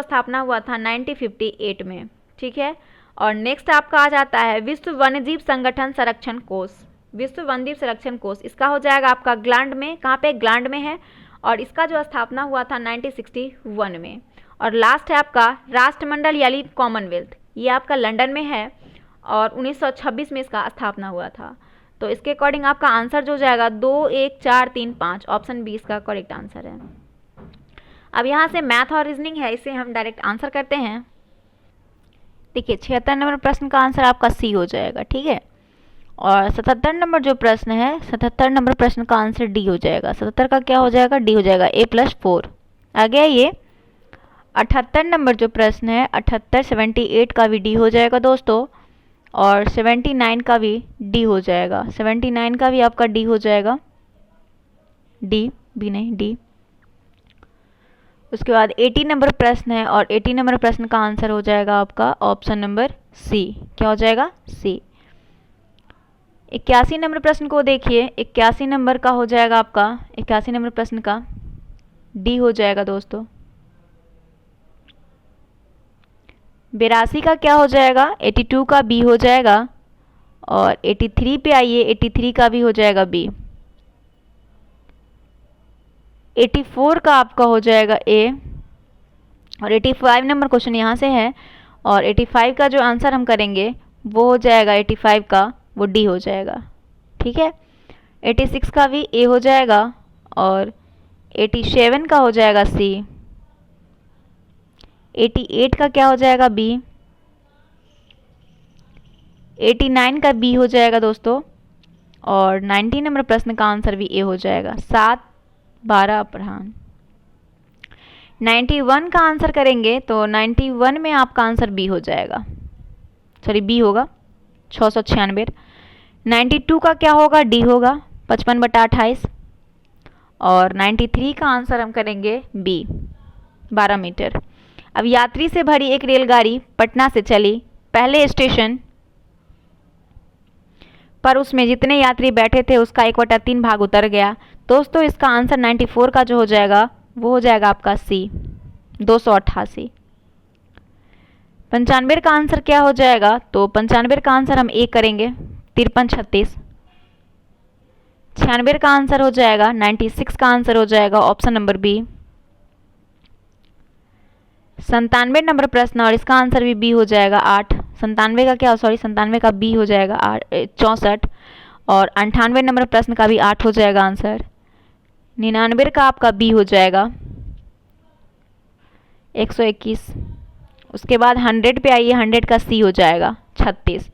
स्थापना हुआ था 1958 में, ठीक है। और नेक्स्ट आपका आ जाता है विश्व वन्यजीव संगठन संरक्षण कोष। विश्व वन्यजीव संरक्षण कोष इसका हो जाएगा आपका ग्लांड में, कहाँ पे, ग्लांड में है, और इसका जो स्थापना हुआ था 1961 में। और लास्ट है आपका राष्ट्रमंडल यानी कॉमनवेल्थ, ये आपका लंदन में है और 1926 में इसका स्थापना हुआ था। तो इसके अकॉर्डिंग आपका आंसर जो जाएगा 2, 1, 4, 3, 5, ऑप्शन बी इसका करेक्ट आंसर है। अब यहाँ से मैथ और रीजनिंग है, इसे हम डायरेक्ट आंसर करते हैं। देखिए 76 नंबर प्रश्न का आंसर आपका सी हो जाएगा, ठीक है। और 77 नंबर जो प्रश्न है, 77 नंबर प्रश्न का आंसर डी हो जाएगा। 77 का क्या हो जाएगा, डी हो जाएगा, A+4 आ गया ये। 78 नंबर जो प्रश्न है, 78, 78 का भी डी हो जाएगा दोस्तों, और 79 का भी डी हो जाएगा। 79 का भी आपका डी हो जाएगा, डी भी नहीं, डी। उसके बाद 80 नंबर प्रश्न है और 80 नंबर प्रश्न का आंसर हो जाएगा आपका ऑप्शन नंबर सी। क्या हो जाएगा, सी। 81 नंबर प्रश्न को देखिए, 81 नंबर का हो जाएगा आपका, 81 नंबर प्रश्न का डी हो जाएगा दोस्तों। 82 का क्या हो जाएगा, 82 का बी हो जाएगा। और 83 पे आइए, 83 का भी हो जाएगा बी। 84 का आपका हो जाएगा ए। और 85 नंबर क्वेश्चन यहाँ से है और 85 का जो आंसर हम करेंगे वो हो जाएगा 85 का, वो डी हो जाएगा, ठीक है। 86 का भी ए हो जाएगा और 87 का हो जाएगा सी। 88 का क्या हो जाएगा, बी। 89 का बी हो जाएगा दोस्तों। और 90 नंबर प्रश्न का आंसर भी ए हो जाएगा। 7, 12 अपराह्न। 91 का आंसर करेंगे तो 91 में आपका आंसर बी हो जाएगा, सॉरी बी होगा, 696। 92 का क्या होगा, डी होगा, 55/28। और 93 का आंसर हम करेंगे बी, 12 मीटर। अब यात्री से भरी एक रेलगाड़ी पटना से चली। पहले स्टेशन पर उसमें जितने यात्री बैठे थे उसका 1/3 भाग उतर गया। दोस्तों इसका आंसर 94 का जो हो जाएगा वो हो जाएगा आपका सी, 288। 95 का आंसर क्या हो जाएगा, तो 95 का आंसर हम ए करेंगे, 5336। 96 का आंसर हो जाएगा, 96 का आंसर हो जाएगा ऑप्शन नंबर बी। 97 नंबर प्रश्न और इसका आंसर भी बी हो जाएगा, 8। 97 का क्या, सॉरी 97 का बी हो जाएगा 64। और 98 नंबर प्रश्न का भी 8 हो जाएगा आंसर। 99 का आपका बी हो जाएगा, 121। उसके बाद 100 पे आइए, 100 का सी हो जाएगा, 36।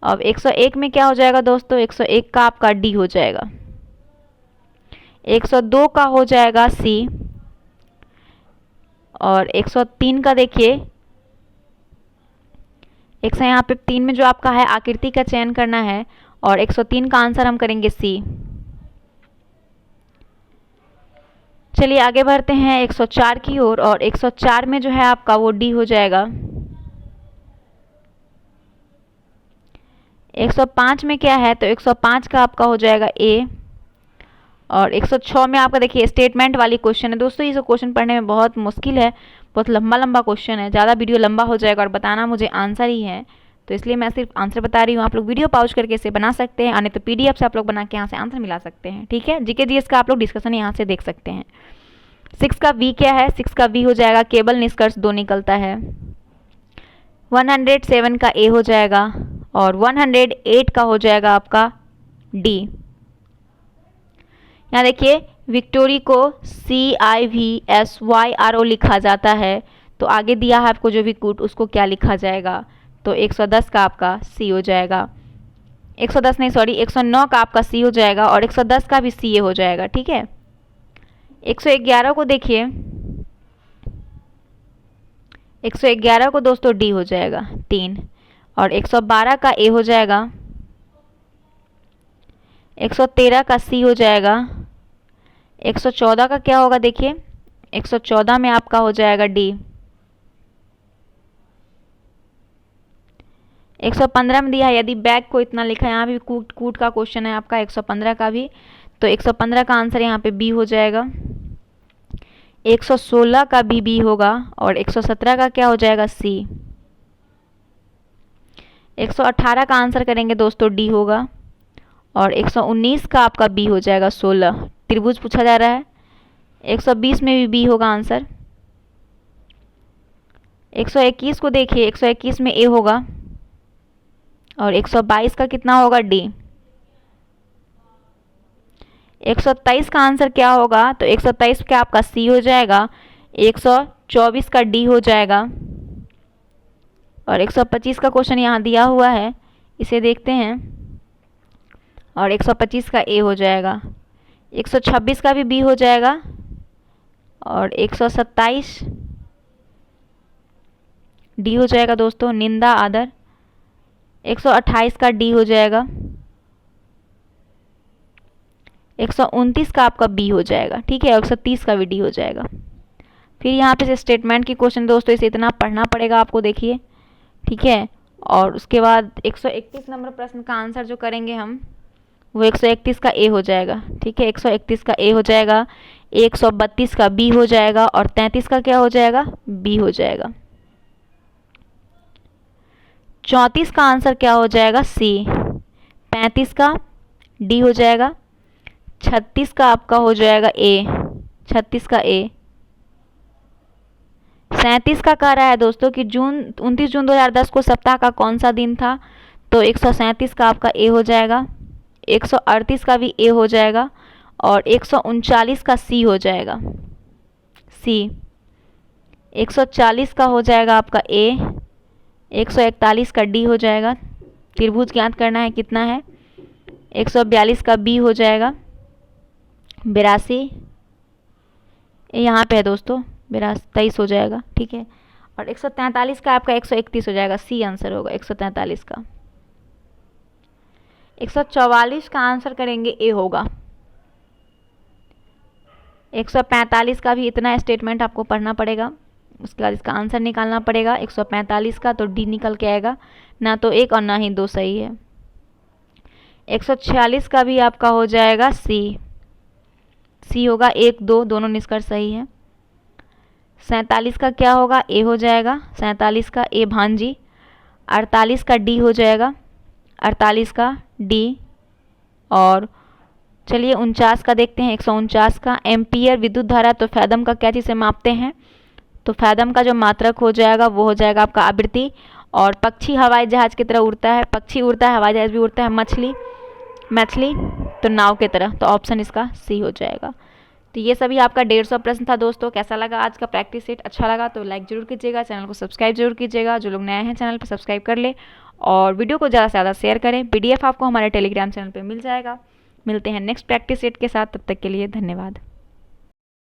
अब 101 में क्या हो जाएगा दोस्तों, 101 का आपका डी हो जाएगा। 102 का हो जाएगा सी। और 103 का देखिए, यहाँ पे 3 में जो आपका है आकृति का चयन करना है और 103 का आंसर हम करेंगे सी। चलिए आगे बढ़ते हैं 104 की ओर और 104 में जो है आपका वो डी हो जाएगा। 105 में क्या है, तो 105 का आपका हो जाएगा ए। और 106 में आपका देखिए स्टेटमेंट वाली क्वेश्चन है दोस्तों, ये क्वेश्चन पढ़ने में बहुत मुश्किल है, बहुत लंबा क्वेश्चन है, ज़्यादा वीडियो लंबा हो जाएगा और बताना मुझे आंसर ही है, तो इसलिए मैं सिर्फ आंसर बता रही हूँ। आप लोग वीडियो पॉज करके इसे बना सकते हैं, आने तो PDF से आप लोग बना के यहाँ से आंसर मिला सकते हैं, ठीक है। जीके जीएस का आप लोग डिस्कशन यहाँ से देख सकते हैं। 6 का वी क्या है, 6 का वी हो जाएगा केवल निष्कर्ष 2 निकलता है। 107 का ए हो जाएगा और 108 का हो जाएगा आपका डी। यहाँ देखिए विक्टोरी को CIVSYRO लिखा जाता है, तो आगे दिया है आपको जो भी कूट उसको क्या लिखा जाएगा, तो 110 का आपका सी हो जाएगा। 110 नहीं, सॉरी 109 का आपका सी हो जाएगा और 110 का भी सी हो जाएगा, ठीक है। 111 को देखिए, 111 को दोस्तों डी हो जाएगा 3। और 112 का ए हो जाएगा। 113 का सी हो जाएगा। 114 का क्या होगा, देखिए 114 में आपका हो जाएगा डी। 115 में दिया है, यदि बैग को इतना लिखा है, यहाँ भी कूट कूट का क्वेश्चन है आपका 115 का भी, तो 115 का आंसर यहाँ पे बी हो जाएगा। 116 का भी बी होगा और 117 का क्या हो जाएगा, सी। 118 का आंसर करेंगे दोस्तों, डी होगा। और 119 का आपका बी हो जाएगा, 16 त्रिभुज पूछा जा रहा है। 120 में भी बी होगा आंसर। 121 को देखिए, 121 में ए होगा और 122 का कितना होगा, डी। 123 का आंसर क्या होगा, तो 123 का आपका सी हो जाएगा। 124 का डी हो जाएगा। और 125 का क्वेश्चन यहाँ दिया हुआ है, इसे देखते हैं। और 125 का ए हो जाएगा। 126 का भी बी हो जाएगा। और 127 डी हो जाएगा दोस्तों, निंदा आदर। 128 का डी हो जाएगा। 129 का आपका बी हो जाएगा, ठीक है। 130 का भी डी हो जाएगा। फिर यहाँ पे स्टेटमेंट की क्वेश्चन दोस्तों, इसे इतना पढ़ना पड़ेगा आपको, देखिए, ठीक है। और उसके बाद 131 नंबर प्रश्न का आंसर जो करेंगे हम, वो 131 का ए हो जाएगा, ठीक है। 131 का ए हो जाएगा। 132 का बी हो जाएगा और 33 का क्या हो जाएगा, बी हो जाएगा। 34 का आंसर क्या हो जाएगा, सी। 35 का डी हो जाएगा। 36 का आपका हो जाएगा ए, 36 का ए। 37 का कह रहा है दोस्तों कि 29 जून 2010 को सप्ताह का कौन सा दिन था, तो 137 का आपका ए हो जाएगा। 138 का भी ए हो जाएगा और 139 का सी हो जाएगा, सी। 140 का हो जाएगा आपका ए। 141 का डी हो जाएगा। त्रिभुज ज्ञात करना है कितना है। 142 का बी हो जाएगा। 82 यहाँ पे है दोस्तों, 23 हो जाएगा, ठीक है। और 143 का आपका 131 हो जाएगा, सी आंसर होगा 143 का। 144 का आंसर करेंगे ए होगा। 145 का भी इतना स्टेटमेंट आपको पढ़ना पड़ेगा, उसके बाद इसका आंसर निकालना पड़ेगा। 145 का तो डी निकल के आएगा, ना तो एक और ना ही दो सही है। 146 का भी आपका हो जाएगा सी, सी होगा। 1 2 दोनों निष्कर्ष सही है। 47 का क्या होगा, ए हो जाएगा। 47 का ए भांजी। 48 का डी हो जाएगा। 48 का डी। और चलिए 49 का देखते हैं। 149 का एम्पियर विद्युत धारा तो फैदम का क्या चीज़ से मापते हैं, तो फैदम का जो मात्रक हो जाएगा वो हो जाएगा आपका आवृत्ति। और पक्षी हवाई जहाज की तरह उड़ता है, पक्षी उड़ता है, हवाई जहाज भी उड़ता है। मछली तो नाव की तरह, तो ऑप्शन इसका सी हो जाएगा। तो ये सभी आपका 150 प्रश्न था दोस्तों। कैसा लगा आज का प्रैक्टिस सेट, अच्छा लगा तो लाइक जरूर कीजिएगा, चैनल को सब्सक्राइब जरूर कीजिएगा। जो लोग नए हैं चैनल पर सब्सक्राइब कर ले और वीडियो को ज़्यादा से ज़्यादा शेयर करें। PDF आपको हमारे टेलीग्राम चैनल पर मिल जाएगा। मिलते हैं नेक्स्ट प्रैक्टिस सेट के साथ, तब तक के लिए धन्यवाद।